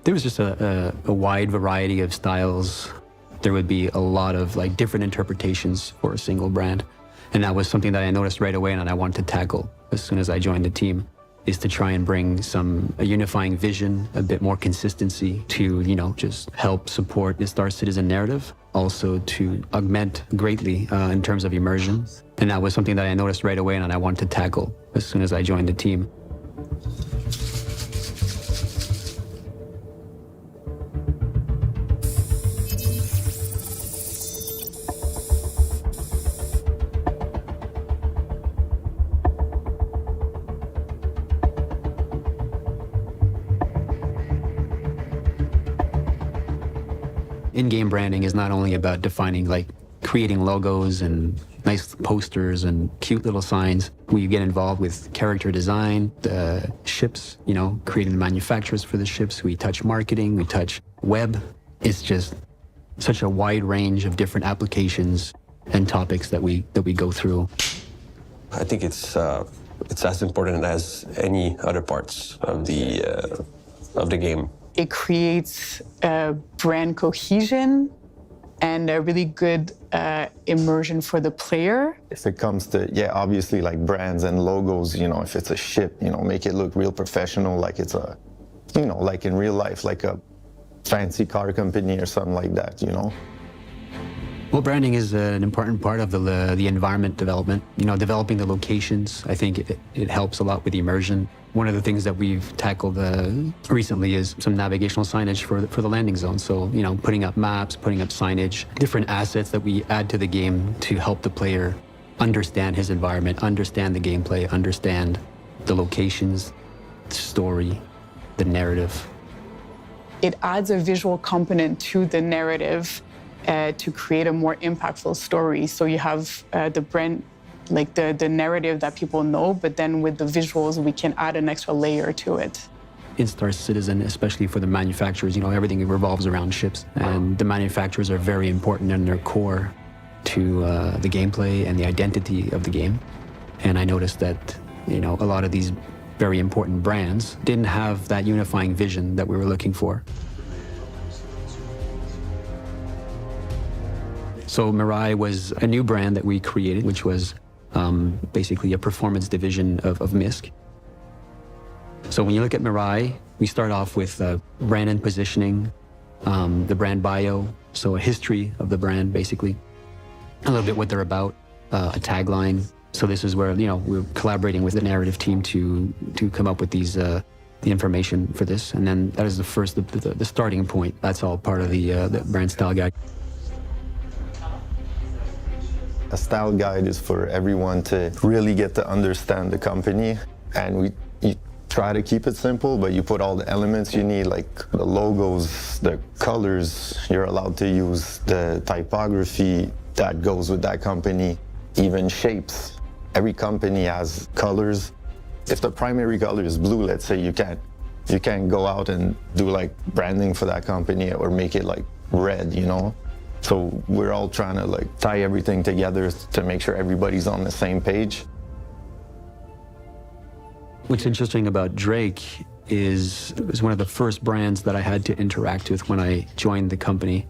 There was just a wide variety of styles. There would be a lot of different interpretations for a single brand. And that was something that I noticed right away and I wanted to tackle as soon as I joined the team, is to try and bring a unifying vision, a bit more consistency to, just help support the Star Citizen narrative, also to augment greatly in terms of immersion. And that was something that I noticed right away and I wanted to tackle as soon as I joined the team. In-game branding is not only about defining, creating logos and nice posters and cute little signs. We get involved with character design, the ships, creating the manufacturers for the ships. We touch marketing, we touch web. It's just such a wide range of different applications and topics that we go through. I think it's as important as any other parts of the game. It creates brand cohesion and a really good immersion for the player. If it comes to, obviously brands and logos, if it's a ship, make it look real professional, like it's a, like in real life, like a fancy car company or something like that, Well, branding is an important part of the environment development. Developing the locations, I think it helps a lot with immersion. One of the things that we've tackled recently is some navigational signage for the landing zone. So, putting up maps, putting up signage, different assets that we add to the game to help the player understand his environment, understand the gameplay, understand the locations, the story, the narrative. It adds a visual component to the narrative to create a more impactful story. So you have the brand, like the narrative that people know, but then with the visuals, we can add an extra layer to it. In Star Citizen, especially for the manufacturers, everything revolves around ships, and the manufacturers are very important in their core to the gameplay and the identity of the game. And I noticed that, a lot of these very important brands didn't have that unifying vision that we were looking for. So Mirai was a new brand that we created, which was basically a performance division of MISC. So when you look at Mirai, we start off with brand and positioning, the brand bio, so a history of the brand, basically, a little bit what they're about, a tagline. So this is where, we're collaborating with the narrative team to come up with these, the information for this. And then that is the first, the starting point. That's all part of the brand style guide. A style guide is for everyone to really get to understand the company, and you try to keep it simple, but you put all the elements you need, like the logos, the colors you're allowed to use, the typography that goes with that company, even shapes. Every company has colors. If the primary color is blue, let's say, you can't go out and do like branding for that company or make it like red, So we're all trying to like tie everything together to make sure everybody's on the same page. What's interesting about Drake is it was one of the first brands that I had to interact with when I joined the company.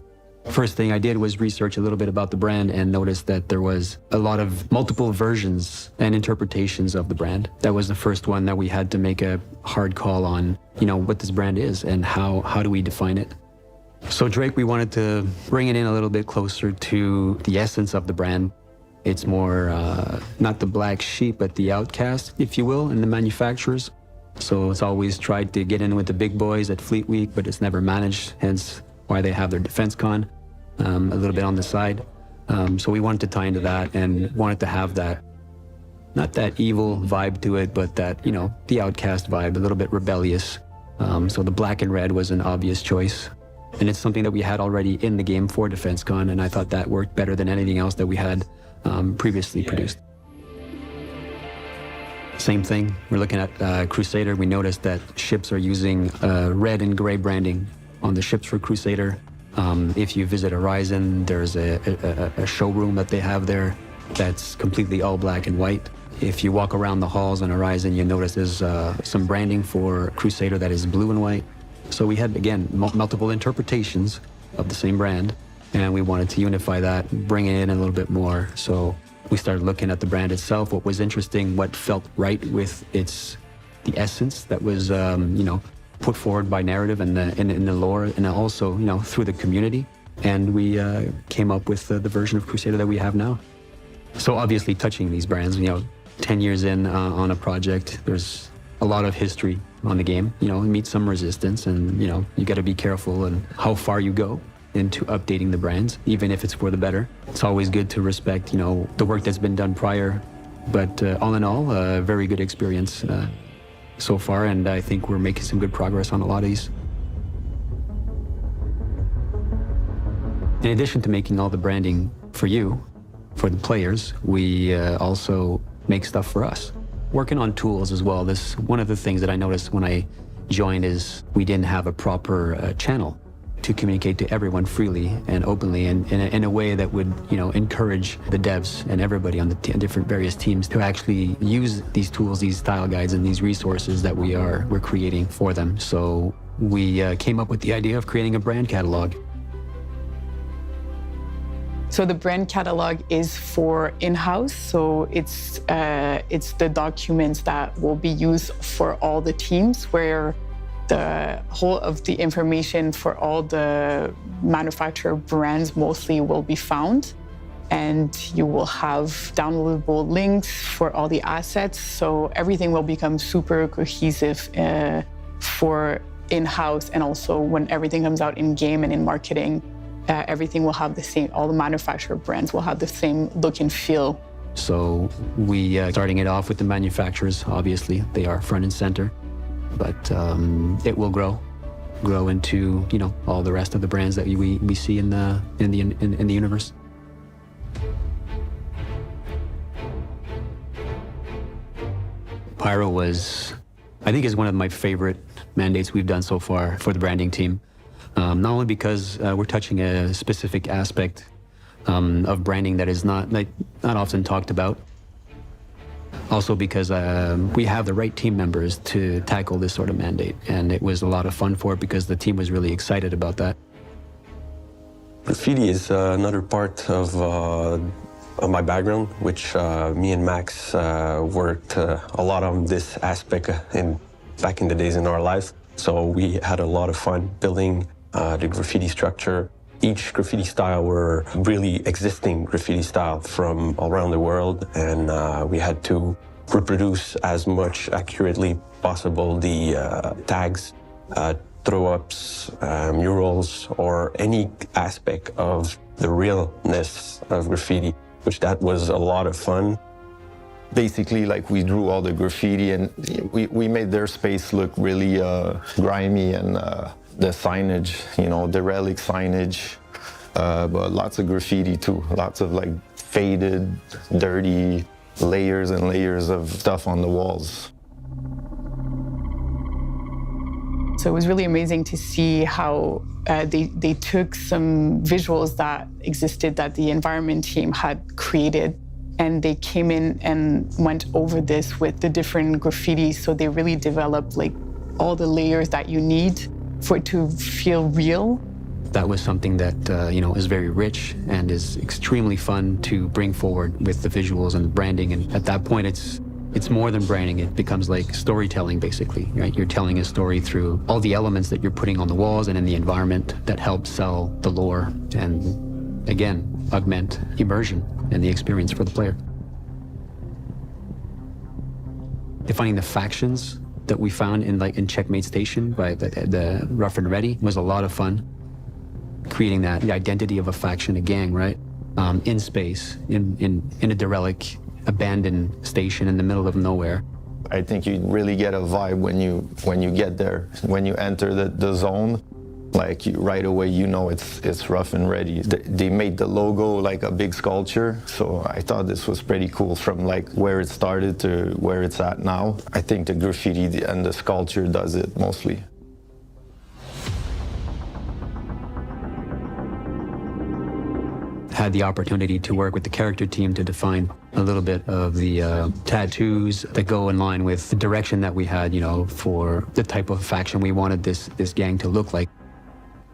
First thing I did was research a little bit about the brand and noticed that there was a lot of multiple versions and interpretations of the brand. That was the first one that we had to make a hard call on, what this brand is and how do we define it. So Drake, we wanted to bring it in a little bit closer to the essence of the brand. It's more, not the black sheep, but the outcast, if you will, in the manufacturers. So it's always tried to get in with the big boys at Fleet Week, but it's never managed, hence why they have their defense con a little bit on the side. So we wanted to tie into that and wanted to have that, not that evil vibe to it, but that, the outcast vibe, a little bit rebellious. So the black and red was an obvious choice. And it's something that we had already in the game for Defense Con, and I thought that worked better than anything else that we had previously produced. Same thing, we're looking at Crusader. We noticed that ships are using red and gray branding on the ships for Crusader. If you visit Horizon, there's a showroom that they have there that's completely all black and white. If you walk around the halls on Horizon, you notice there's some branding for Crusader that is blue and white. So we had, again, multiple interpretations of the same brand, and we wanted to unify that, bring it in a little bit more. So we started looking at the brand itself, what was interesting, what felt right with the essence that was, put forward by narrative and in the lore, and also, through the community. And we came up with the version of Crusader that we have now. So obviously touching these brands, 10 years in on a project, there's a lot of history on the game, meet some resistance, and, you got to be careful and how far you go into updating the brands, even if it's for the better. It's always good to respect, the work that's been done prior, but all in all, a very good experience so far, and I think we're making some good progress on a lot of these. In addition to making all the branding for you, for the players, we also make stuff for us. Working on tools as well. This one of the things that I noticed when I joined is we didn't have a proper channel to communicate to everyone freely and openly, and in a way that would, encourage the devs and everybody on the different various teams to actually use these tools, these style guides, and these resources that we're creating for them. So we came up with the idea of creating a brand catalog. So the brand catalog is for in-house. So it's the documents that will be used for all the teams, where the whole of the information for all the manufacturer brands mostly will be found. And you will have downloadable links for all the assets. So everything will become super cohesive for in-house, and also when everything comes out in game and in marketing, everything will have the same, all the manufacturer brands will have the same look and feel. So we, starting it off with the manufacturers, obviously, they are front and center. but it will grow into, you know, all the rest of the brands that we see in the universe. Pyro was, I think, is one of my favorite mandates we've done so far for the branding team. Not only because we're touching a specific aspect of branding that is not often talked about, also because we have the right team members to tackle this sort of mandate, and it was a lot of fun for it because the team was really excited about that. Graffiti is another part of my background, which me and Max worked a lot on this aspect back in the days in our life. So we had a lot of fun building the graffiti structure. Each graffiti style were really existing graffiti style from around the world, and we had to reproduce as much accurately possible the tags, throw-ups, murals, or any aspect of the realness of graffiti, which that was a lot of fun. Basically, like, we drew all the graffiti, and we made their space look really grimy, and the signage, you know, the relic signage, but lots of graffiti too, lots of like faded, dirty layers and layers of stuff on the walls. So it was really amazing to see how they took some visuals that existed that the environment team had created, and they came in and went over this with the different graffiti. So they really developed like all the layers that you need for it to feel real. That was something that you know, is very rich and is extremely fun to bring forward with the visuals and the branding. And at that point, it's more than branding. It becomes like storytelling, basically, right? You're telling a story through all the elements that you're putting on the walls and in the environment that help sell the lore and, again, augment immersion and the experience for the player. Defining the factions that we found in Checkmate Station by the Rough and Ready was a lot of fun. Creating the identity of a faction, a gang, right? In space, in a derelict, abandoned station in the middle of nowhere. I think you really get a vibe when you get there, when you enter the zone. Like, right away, you know it's Rough and Ready. They made the logo like a big sculpture, so I thought this was pretty cool from like where it started to where it's at now. I think the graffiti and the sculpture does it mostly. Had the opportunity to work with the character team to define a little bit of the tattoos that go in line with the direction that we had, you know, for the type of faction we wanted this gang to look like.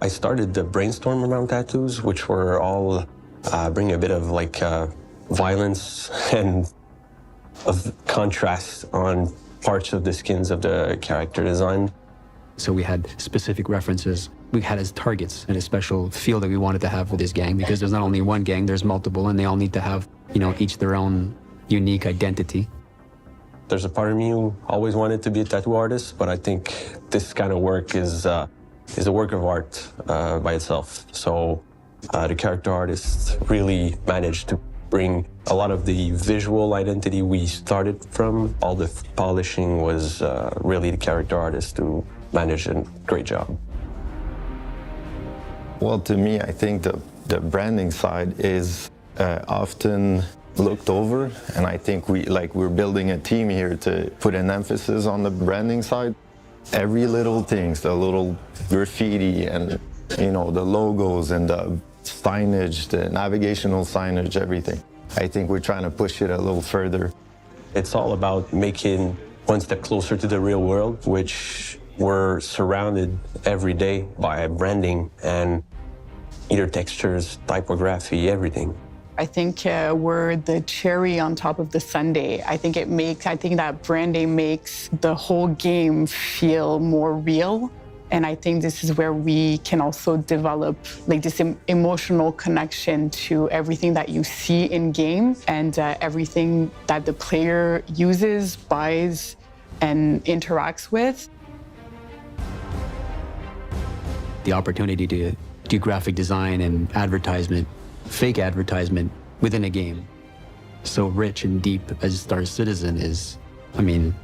I started the brainstorm around tattoos, which were all bring a bit of like violence and of contrast on parts of the skins of the character design. So we had specific references we had as targets and a special feel that we wanted to have for this gang, because there's not only one gang, there's multiple, and they all need to have, you know, each their own unique identity. There's a part of me who always wanted to be a tattoo artist, but I think this kind of work is a work of art by itself. So the character artists really managed to bring a lot of the visual identity we started from. All the polishing was really the character artist who managed a great job. Well, to me, I think the branding side is often looked over, and I think we're building a team here to put an emphasis on the branding side. Every little things, the little graffiti and, you know, the logos and the signage, the navigational signage, everything. I think we're trying to push it a little further. It's all about making one step closer to the real world, which we're surrounded every day by branding and either textures, typography, everything. I think we're the cherry on top of the sundae. I think that branding makes the whole game feel more real. And I think this is where we can also develop like this emotional connection to everything that you see in game and everything that the player uses, buys, and interacts with. The opportunity to do graphic design and advertisement, fake advertisement within a game, so rich and deep as Star Citizen is, I mean,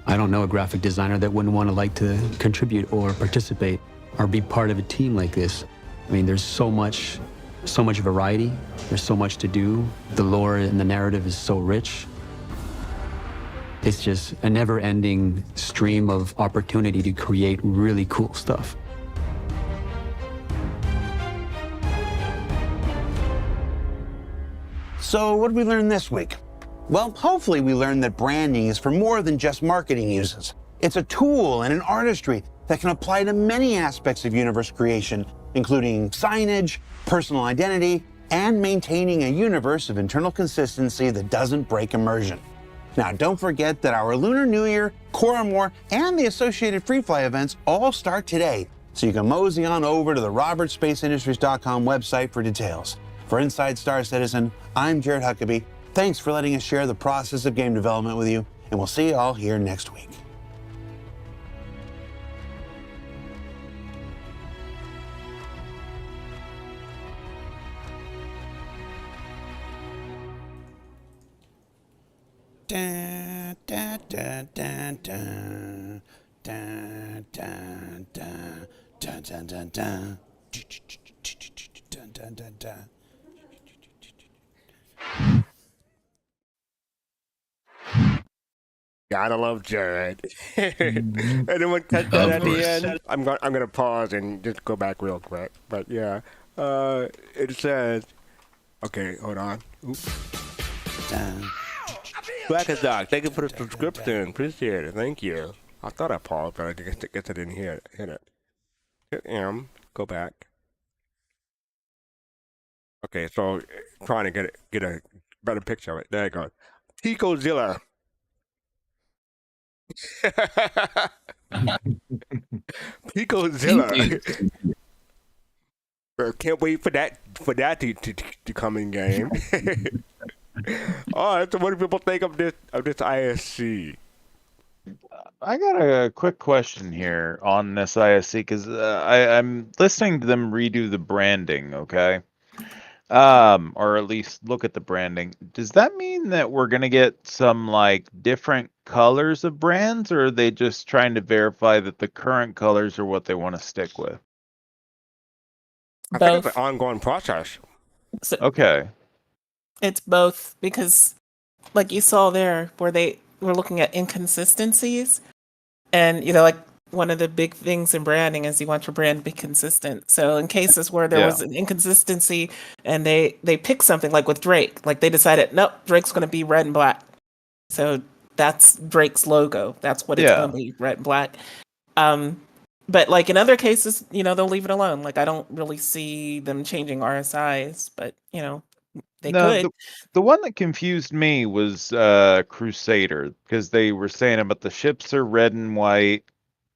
I don't know a graphic designer that wouldn't want to like to contribute or participate or be part of a team like this. I mean, there's so much variety. There's so much to do. The lore and the narrative is so rich. It's just a never-ending stream of opportunity to create really cool stuff. So what did we learn this week? Well, hopefully we learned that branding is for more than just marketing uses. It's a tool and an artistry that can apply to many aspects of universe creation, including signage, personal identity, and maintaining a universe of internal consistency that doesn't break immersion. Now, don't forget that our Lunar New Year, Coramor, and the associated free fly events all start today, so you can mosey on over to the robertspaceindustries.com website for details. For Inside Star Citizen, I'm Jared Huckabee. Thanks for letting us share the process of game development with you, and we'll see you all here next week. Da, da, da, da, da, da, da, da, da, da, da, da. Da, da, da, da. Gotta love Jared. Anyone catch that at the end? I'm gonna pause and just go back real quick. But yeah, it says, okay, hold on. Black as Dog, thank you for the subscription. Appreciate it. Thank you. I thought I paused, but I guess I didn't hit it. Hit M. Go back. Okay, so trying to get a better picture of it. There you go. Ticozilla. Ticozilla. Can't wait for that to come in game. All right, so what do people think of this ISC? I got a quick question here on this ISC because I'm listening to them redo the branding, okay? Or at least look at the branding. Does that mean that we're gonna get some like different colors of brands, or are they just trying to verify that the current colors are what they want to stick with? I think it's an ongoing process. So Okay. it's both because, like you saw there, where they were looking at inconsistencies, and like one of the big things in branding is you want your brand to be consistent. So in cases where there was an inconsistency and they picked something like with Drake, like they decided, nope, Drake's going to be red and black. So that's Drake's logo. That's what it's going to be, red and black. But like in other cases, they'll leave it alone. Like I don't really see them changing RSIs, but they could. The one that confused me was Crusader, because they were saying about the ships are red and white.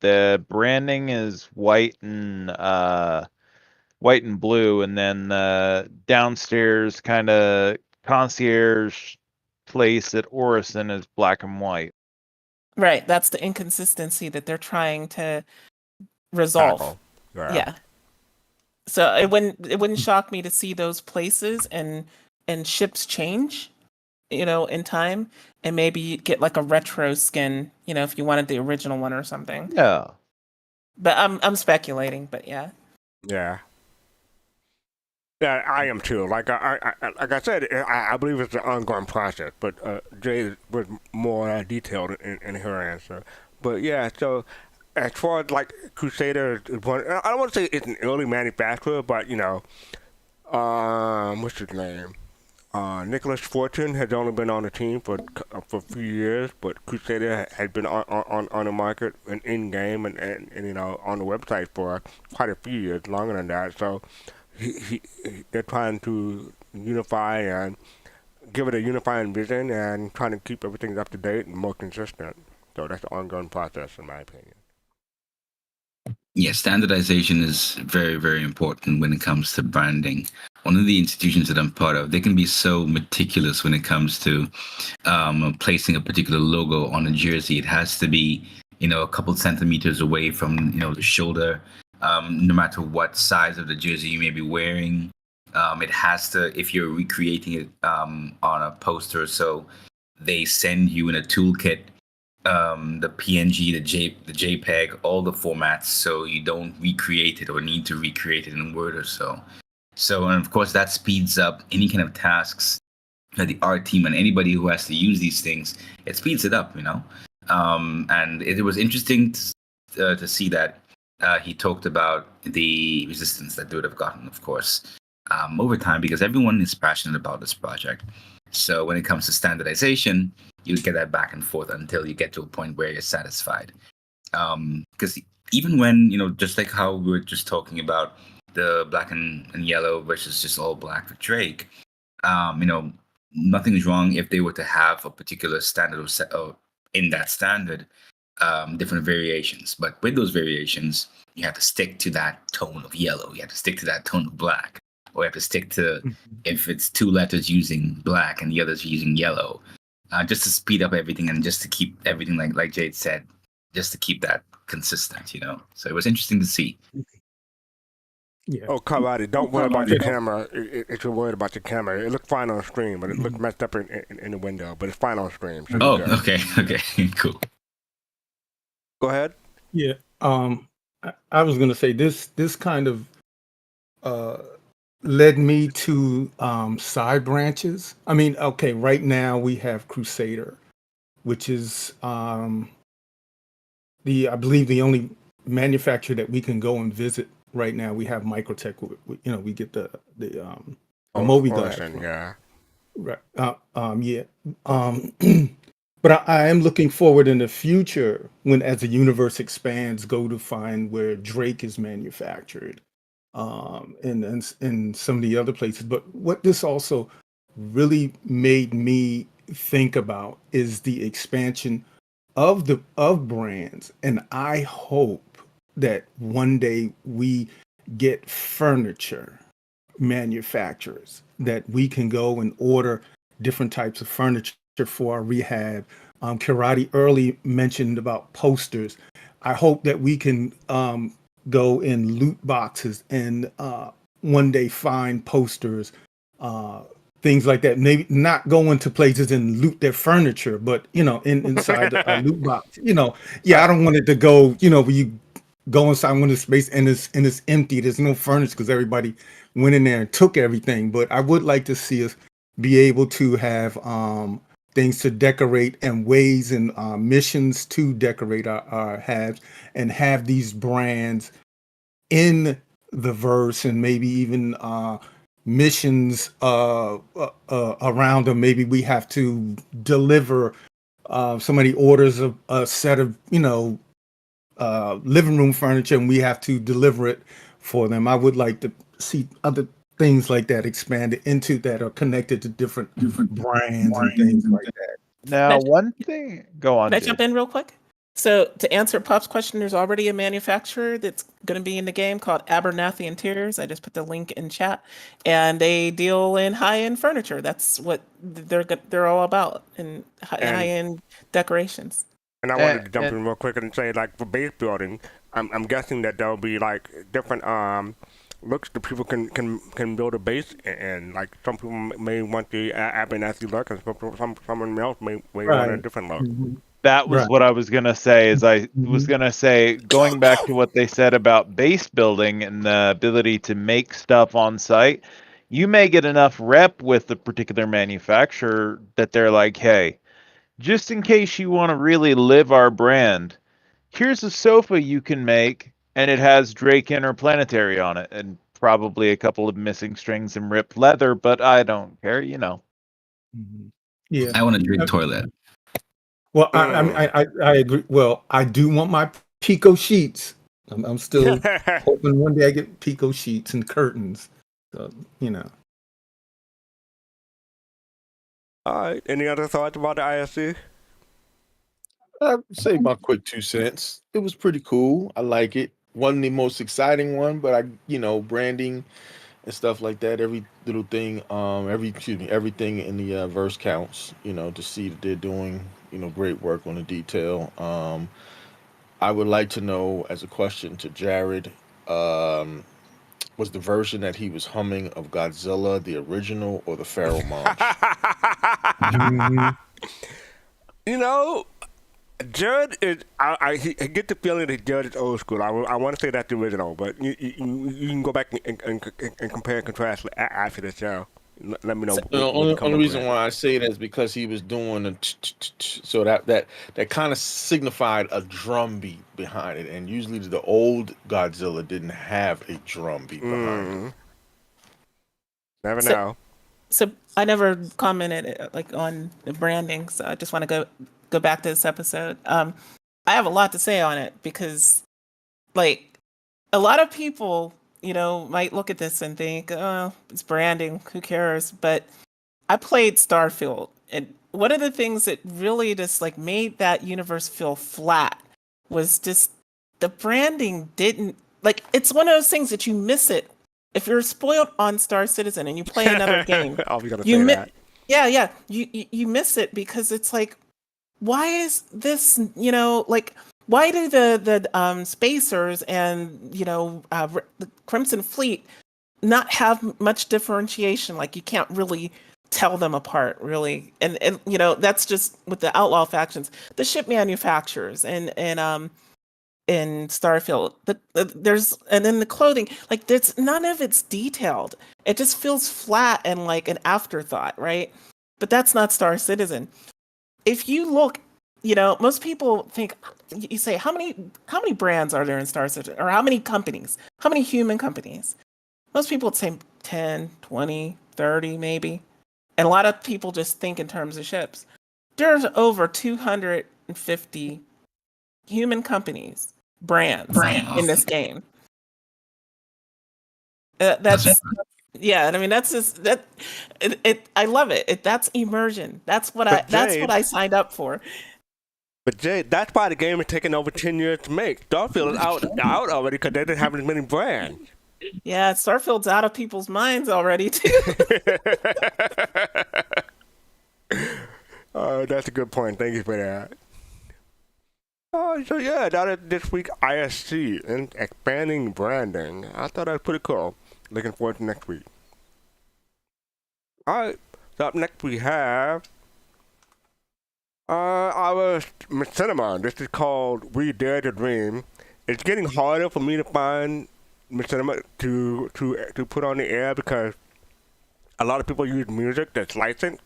The branding is white and blue, and then downstairs kind of concierge place at Orison is black and white. Right, that's the inconsistency that they're trying to resolve. Yeah. So it wouldn't shock me to see those places and ships change, in time, and maybe get like a retro skin, if you wanted the original one or something. Yeah. But I'm speculating, but yeah. Yeah. Yeah, I am too. Like I said, I believe it's an ongoing process. But Jay was more detailed in her answer. But yeah, so as far as like Crusader, I don't want to say it's an early manufacturer, but what's his name? Nicholas Fortune has only been on the team for a few years, but Crusader has been on the market and in game and on the website for quite a few years, longer than that. So they're trying to unify and give it a unifying vision and trying to keep everything up to date and more consistent. So that's an ongoing process, in my opinion. Yeah, standardization is very, very important when it comes to branding. One of the institutions that I'm part of, they can be so meticulous when it comes to placing a particular logo on a jersey. It has to be, a couple centimeters away from, the shoulder, no matter what size of the jersey you may be wearing. It has to, if you're recreating it on a poster, so they send you in a toolkit the PNG, the JPEG, all the formats, so you don't recreate it or need to recreate it in Word or so. So, and of course, that speeds up any kind of tasks that the art team and anybody who has to use these things. It speeds it up, and it was interesting to see that he talked about the resistance that they would have gotten, of course, over time, because everyone is passionate about this project. So when it comes to standardization, you get that back and forth until you get to a point where you're satisfied. Because even when, just like how we were just talking about the black and yellow versus just all black for Drake, nothing is wrong if they were to have a particular standard in that standard, different variations. But with those variations, you have to stick to that tone of yellow. You have to stick to that tone of black. Or you have to stick to, if it's 2 letters using black and the others using yellow, just to speed up everything and just to keep everything, like Jade said, just to keep that consistent, So it was interesting to see. Yeah. Oh, Kalrati, don't worry about your camera. If you're worried about your camera, it looked fine on stream, but it looked messed up in the window. But it's fine on stream. So okay, cool. Go ahead. Yeah. I was gonna say this kind of led me to side branches. I mean, okay, right now we have Crusader, which is I believe the only manufacturer that we can go and visit right now. We have Microtech. We get the Moby glass. Yeah. Right. Yeah. But I am looking forward in the future when, as the universe expands, go to find where Drake is manufactured, and some of the other places. But what this also really made me think about is the expansion of brands, and I hope that one day we get furniture manufacturers that we can go and order different types of furniture for our rehab. Kalrati early mentioned about posters. I hope that we can go in loot boxes and one day find posters, things like that. Maybe not go into places and loot their furniture, but inside a loot box. I don't want it to go. Where you go inside one of the space and it's empty. There's no furniture because everybody went in there and took everything. But I would like to see us be able to have things to decorate and ways and missions to decorate our halves, and have these brands in the verse, and maybe even missions around them. Maybe we have to deliver, somebody orders a set of living room furniture and we have to deliver it for them. I would like to see other things like that expanded into that are connected to different brands and things like that. Now, one thing, go on. Can I jump in real quick? So to answer Pop's question, there's already a manufacturer that's going to be in the game called Abernathy Interiors. I just put the link in chat, and they deal in high-end furniture. That's what they're all about, and high-end decorations. And I wanted to jump in real quick and say, like, for base building, I'm guessing that there'll be like different looks that people can build a base, and like some people may want the Abernathy look, and someone else may want a different look. Mm-hmm. That was what I was going to say, was going to say, going back to what they said about base building and the ability to make stuff on site, you may get enough rep with the particular manufacturer that they're like, hey, just in case you want to really live our brand, here's a sofa you can make, and it has Drake Interplanetary on it, and probably a couple of missing strings and ripped leather, but I don't care, Mm-hmm. Yeah. I want a Drake toilet. Well, I agree. Well, I do want my Pico sheets. I'm still hoping one day I get Pico sheets and curtains. So, All right. Any other thoughts about the ISC? I'd say my quick 2 cents. It was pretty cool. I like it. Wasn't the most exciting one, but branding and stuff like that. Every little thing, everything in the verse counts. To see that they're doing great work on the detail. I would like to know, as a question to Jared, was the version that he was humming of Godzilla the original or the Pharaoh Monch? Jared is. I get the feeling that Jared is old school. I want to say that's the original, but you can go back and compare and contrast after the show. Let me know. The only reason why I say that is because he was doing a so that kind of signified a drum beat behind it, and usually the old Godzilla didn't have a drum beat behind it. Never know. So I never commented like on the branding, so I just want to go back to this episode. I have a lot to say on it because, like, a lot of people, might look at this and think, "Oh, it's branding. Who cares?" But I played Starfield, and one of the things that really just like made that universe feel flat was just the branding didn't like. It's one of those things that you miss it. If you're spoiled on Star Citizen and you play another game, you miss it because it's like, why is this? Why do the spacers and the Crimson Fleet not have much differentiation? Like you can't really tell them apart, really. And that's just with the outlaw factions, the ship manufacturers, and in Starfield, there's and then the clothing, like there's none of it's detailed. It just feels flat and like an afterthought, right? But that's not Star Citizen. If you look, most people think, you say, how many brands are there in Star Citizen, or how many companies, how many human companies? Most people would say 10, 20, 30 maybe, and a lot of people just think in terms of ships. There's over 250 human companies, brands in this game. That's yeah. I mean, that's just that. I love it. That's immersion. That's what I signed up for. But Jay, that's why the game is taking over 10 years to make. Starfield is out already because they didn't have as many brands. Yeah, Starfield's out of people's minds already too. Oh, that's a good point. Thank you for that. Oh, so yeah, that is this week ISC and expanding branding. I thought that was pretty cool. Looking forward to next week. Alright, so up next we have our Machinima. This is called We Dare to Dream. It's getting harder for me to find Machinima to put on the air because a lot of people use music that's licensed,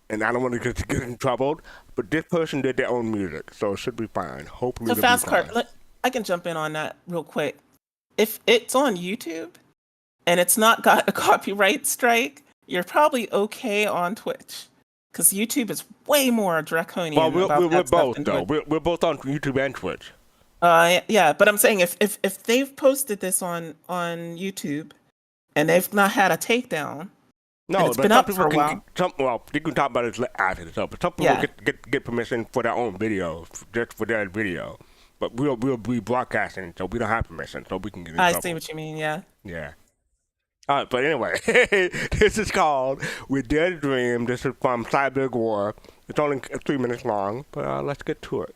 and I don't want to get in trouble. But this person did their own music, so it should be fine. Hopefully, So fastcart, I can jump in on that real quick. If it's on YouTube and it's not got a copyright strike, you're probably okay on Twitch, because YouTube is way more draconian. Well, we're both though. We're both on YouTube and Twitch. Yeah, but I'm saying if they've posted this on YouTube and they've not had a takedown. No, it's but been some up people for a while. You can talk about it after the show, but some people get permission for their own video, just for their video. But we'll be broadcasting, so we don't have permission, so we can get in trouble. I see what you mean, yeah. Yeah. All right, but anyway, this is called We Dare to Dream. This is from CybergWar. It's only 3 minutes long, but let's get to it.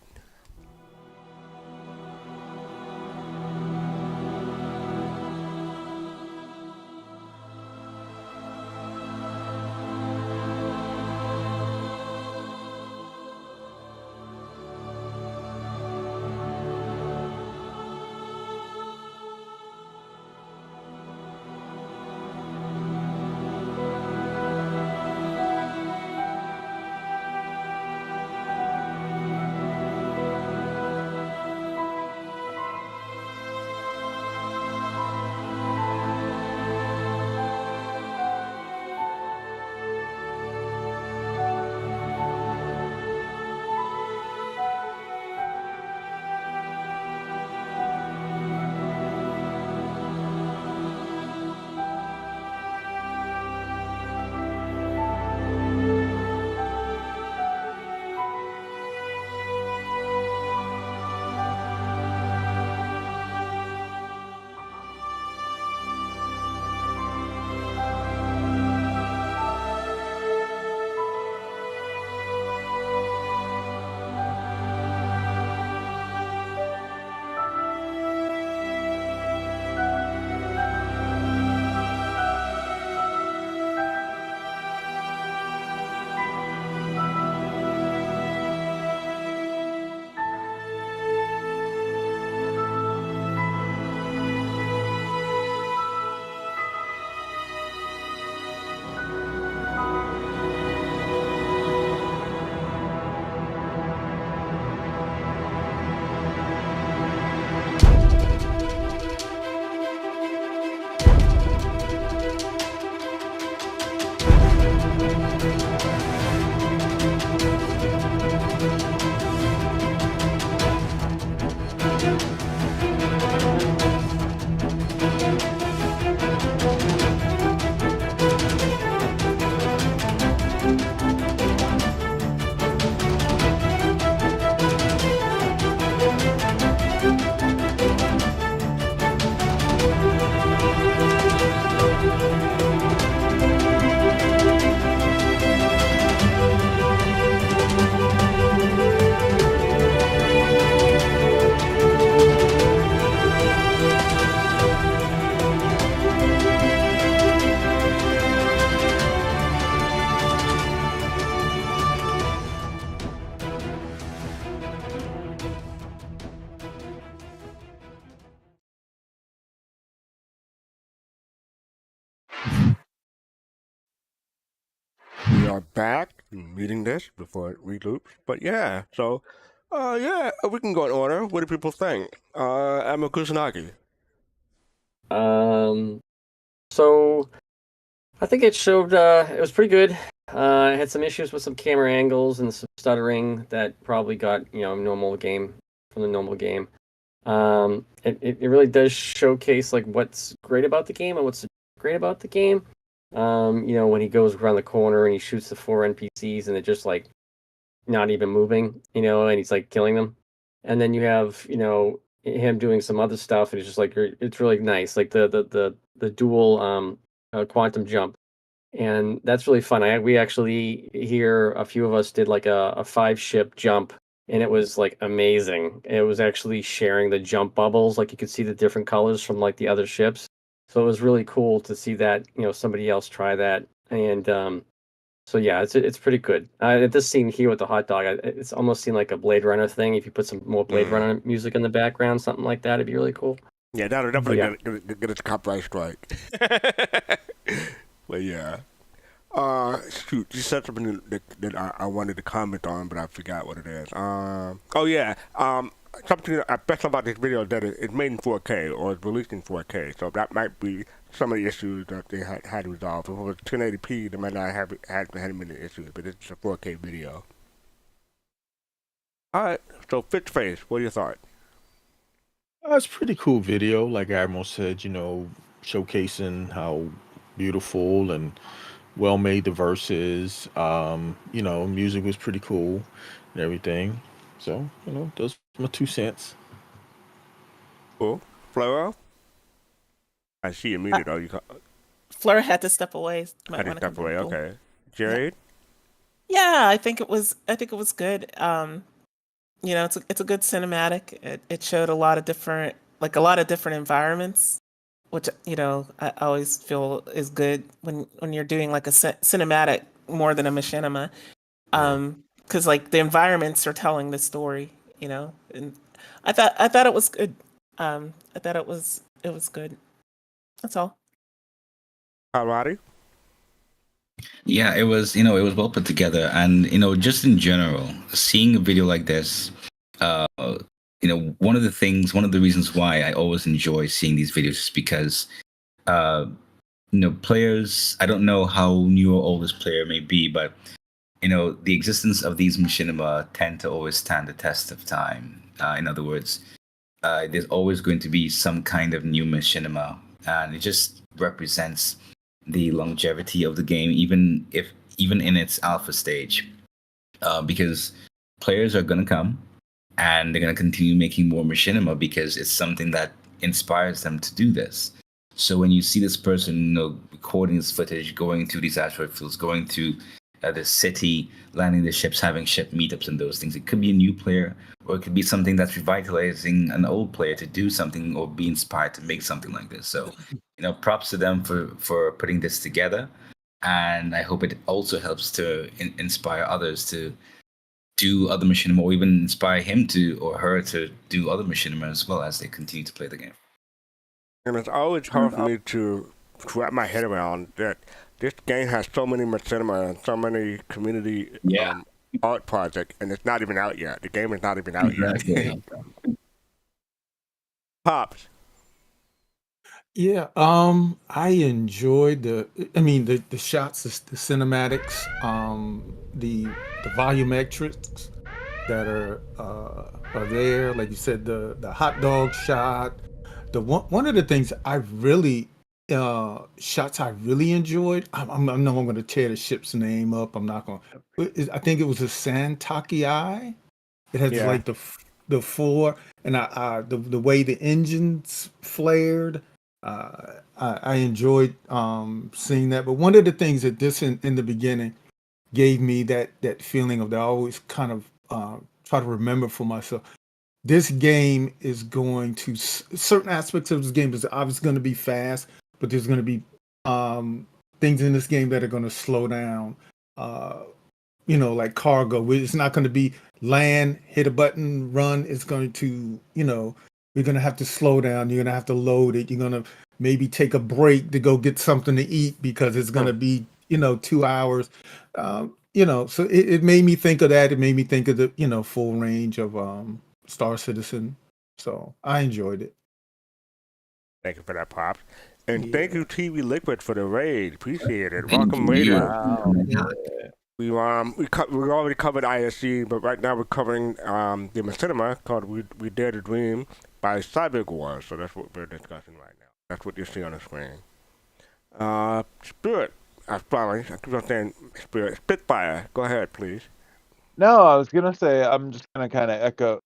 are back meeting this before it reloops. But yeah, so we can go in order. What do people think? Admiral Kusanagi. So I think it showed it was pretty good. It had some issues with some camera angles and some stuttering that probably got from the normal game. It really does showcase like what's great about the game and what's great about the game. When he goes around the corner and he shoots the 4 NPCs and they're just like not even moving, and he's like killing them. And then you have, him doing some other stuff and it's just like it's really nice. Like the dual quantum jump. And that's really fun. We actually here a few of us did like a 5-ship jump and it was like amazing. It was actually sharing the jump bubbles, like you could see the different colors from like the other ships. So it was really cool to see that, somebody else try that. And so yeah, it's pretty good. This scene here with the hot dog, it's almost seemed like a Blade Runner thing. If you put some more Blade Runner music in the background, something like that, it'd be really cool. Yeah, that'll definitely get us a copyright strike. But yeah. Shoot, you said something that I wanted to comment on, but I forgot what it is. Something I bet about this video is that it's made in 4K or it's released in 4K, so that might be some of the issues that they had to resolve. If it was 1080p, they might not have had many issues, but it's a 4K video. All right, so Fitz Face, what are your thoughts? It's a pretty cool video, like Admiral said. Showcasing how beautiful and well made the verse is. Music was pretty cool and everything. So, those are my 2 cents. Cool. Flora? I see you muted. Flora had to step away. Had to step away, okay. Jared? Yeah, I think it was good. It's a good cinematic. It showed a lot of different environments, which I always feel is good when you're doing like a cinematic more than a machinima, because like the environments are telling the story, and I thought it was good. I thought it was good. That's all. Kalrati? Yeah, it was well put together, and just in general, seeing a video like this, one of the reasons why I always enjoy seeing these videos is because players, I don't know how new or old this player may be, but the existence of these machinima tend to always stand the test of time. In other words, there's always going to be some kind of new machinima, and it just represents the longevity of the game, even in its alpha stage, because players are going to come and they're going to continue making more machinima because it's something that inspires them to do this. So when you see this person recording this footage, going through these asteroid fields, going through the city, landing the ships, having ship meetups and those things, it could be a new player or it could be something that's revitalizing an old player to do something or be inspired to make something like this. So props to them for putting this together, and I hope it also helps to inspire others to do other machinima, or even inspire him to or her to do other machinima as well as they continue to play the game. And it's always hard for me to wrap my head around that this game has so many machinima and so many community art projects, and it's not even out yet. The game is not even out yet. Pops. Yeah, I enjoyed the shots, the cinematics, the volumetrics that are there. Like you said, the hot dog shot. One of the things shots I really enjoyed. I know I'm going to tear the ship's name up. I'm not going. I think it was a Shanty. It has like the 4 and the way the engines flared. I enjoyed seeing that, but one of the things that this in the beginning gave me that feeling of that I always kind of try to remember for myself. This game is going to certain aspects of this game is obviously going to be fast, but there's going to be things in this game that are going to slow down. Like cargo. It's not going to be land, hit a button, run. It's going to, you're going to have to slow down. You're going to have to load it. You're going to maybe take a break to go get something to eat because it's going to be, 2 hours. So it made me think of that. It made me think of the full range of Star Citizen. So I enjoyed it. Thank you for that, Pops. And Yeah. thank you, TV Liquid, for the raid. Appreciate it. Welcome, Raider. Wow. We already covered ISC, but right now we're covering the Machinima called "We Dare to Dream" by CybergWar. So that's what we're discussing right now. That's what you see on the screen. Spirit, I keep on saying Spirit. Spitfire, go ahead, please. No, I was gonna say I'm just gonna kind of echo.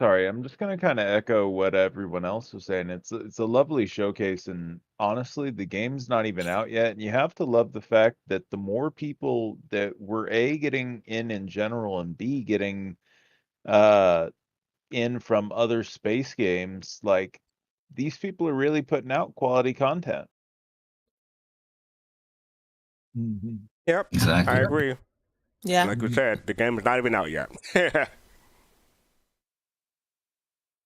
Sorry, I'm just gonna kind of echo what everyone else was saying. It's a lovely showcase, and honestly, the game's not even out yet. And you have to love the fact that the more people that were getting in general, and B getting in from other space games, like these people are really putting out quality content. Yep, Exactly. I agree. Yeah. Like we said, the game is not even out yet.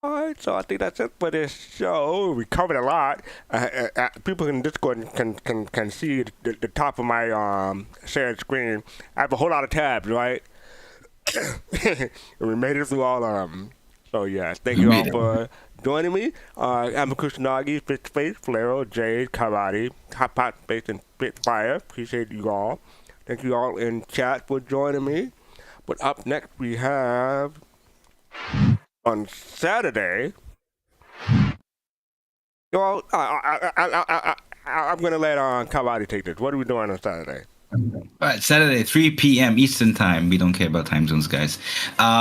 All right, so I think that's it for this show. We covered a lot. People in Discord can see the top of my shared screen. I have a whole lot of tabs, right? And we made it through all of them. So yeah, thank you all for joining me. I'm Kusanagi, Fitchface, Flaro, Jade, Kalrati, Hot Pot Space, and Spitfire. Appreciate you all. Thank you all in chat for joining me. But up next we have on Saturday. Well, I'm gonna let Kalrati take this. What are we doing on Saturday? All right, Saturday, 3 p.m. Eastern Time. We don't care about time zones, guys.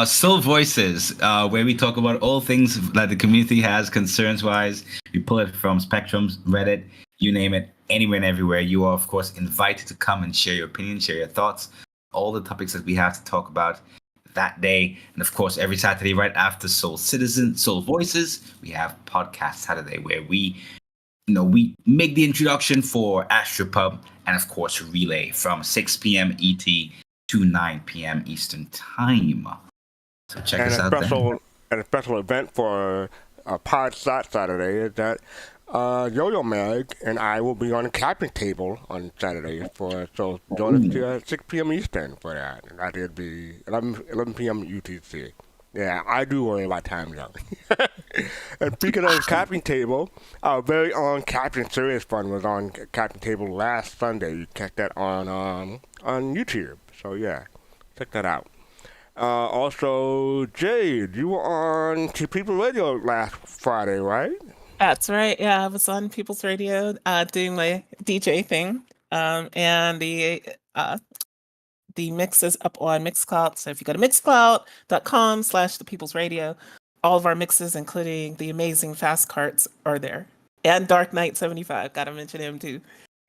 Soul Voices, where we talk about all things that the community has concerns-wise. We pull it from Spectrums, Reddit, you name it, anywhere and everywhere. You are, of course, invited to come and share your opinion, share your thoughts, all the topics that we have to talk about that day. And, of course, every Saturday right after Soul Voices, we have Podcast Saturday, where we make the introduction for Astropub and, of course, Relay from 6 p.m. ET to 9 p.m. Eastern Time. So check us out there. And a special event for Pod Saturday is that Yo-Yo Mag and I will be on the captain table on Saturday. So join us at 6 p.m. Eastern for that. And that would be 11 p.m. UTC. Yeah, I do worry about time zone. And speaking of Captain Table, our very own Captain Serious Fun was on Captain Table last Sunday. You check that on YouTube. So yeah, check that out. Also, Jade, you were on People Radio last Friday, right? That's right. Yeah, I was on People's Radio doing my DJ thing. And the mix is up on Mixcloud. So if you go to mixcloud.com/The People's Radio, all of our mixes, including the amazing Fast Carts, are there. And Dark Knight 75. Gotta mention him too.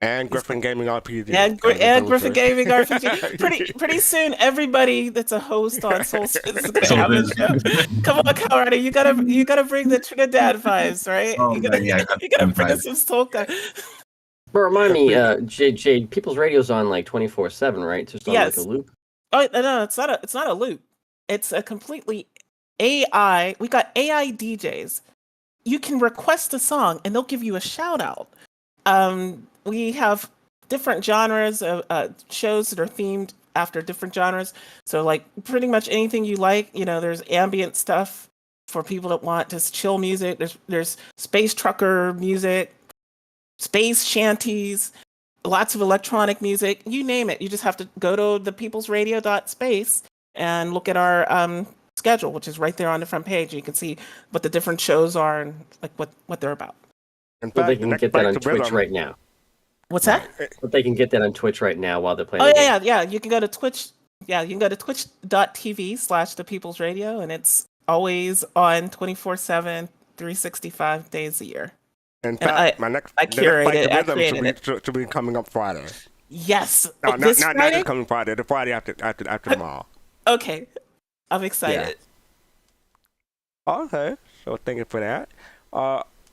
And Griffin Gaming RPG. And Griffin Gaming RPG. Pretty soon, everybody that's a host on Soul is gonna have a show. Come on, Kalrati, you gotta bring the Trinidad vibes, right? Oh, you gotta bring us some soca. But remind me, Jade, People's Radio's on like 24/7, right? Just on like a loop. Oh no, it's not a loop. It's a completely AI. We got AI DJs. You can request a song and they'll give you a shout out. We have different genres of shows that are themed after different genres. So like pretty much anything you like. There's ambient stuff for people that want just chill music. There's space trucker music, space shanties, lots of electronic music. You name it. You just have to go to the peoplesradio.space and look at our schedule, which is right there on the front page. You can see what the different shows are and like what they're about. In fact, they can get that on Twitch right now. What's that? But they can get that on Twitch right now while they're playing. Oh yeah. You can go to Twitch. Yeah, you can go to twitch.tv/The People's Radio, and it's always on 24/7, 365 days a year. In fact, I curated it. To be coming up Friday. Yes. No, not this coming Friday. The Friday after tomorrow. Okay, I'm excited. Yeah. Okay, so thank you for that.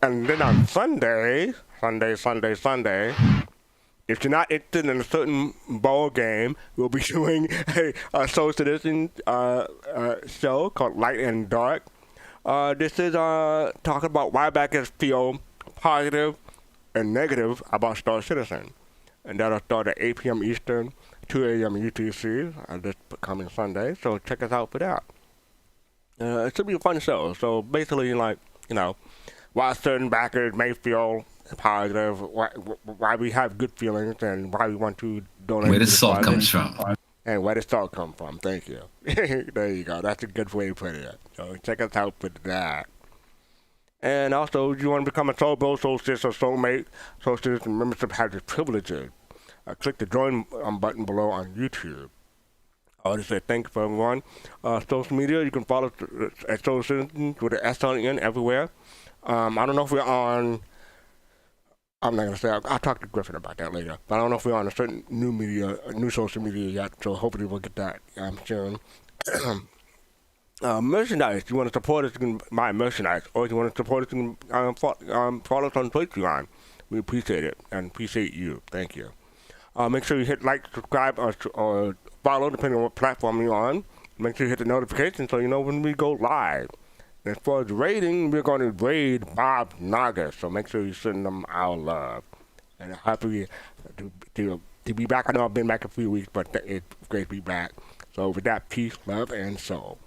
And then on Sunday, if you're not interested in a certain ball game, we'll be doing a Soul Citizen show called Light and Dark. This is talking about why backers feel positive and negative about Star Citizen. and that'll start at 8 p.m. Eastern, 2 a.m. UTC this coming Sunday. So check us out for that. It should be a fun show. So basically, like, why certain backers may feel positive, why we have good feelings, and why we want to donate. Where the salt comes from. And where does salt come from? Thank you. There you go. That's a good way to put it. So check us out for that. And also, if you want to become a Soul Bro, Solstice, or Soulmate, Solstice membership has its privileges. Click the join button below on YouTube. I want to say thank you for everyone. Social media, you can follow at Soul Citizens with the S on the end everywhere. I don't know if we're on. I'm not gonna say. I'll talk to Griffin about that later. But I don't know if we're on a certain new social media yet. So hopefully we'll get that soon. Merchandise. You want to support us? You can buy merchandise, or if you want to support us, you can follow us on Patreon. We appreciate it and appreciate you. Thank you. Make sure you hit like, subscribe, or follow, depending on what platform you're on. Make sure you hit the notification so you know when we go live. As far as raiding, we're going to raid Bob Naga, so make sure you send them our love. And happy to be back. I know I've been back a few weeks, but it's great to be back. So with that, peace, love, and soul.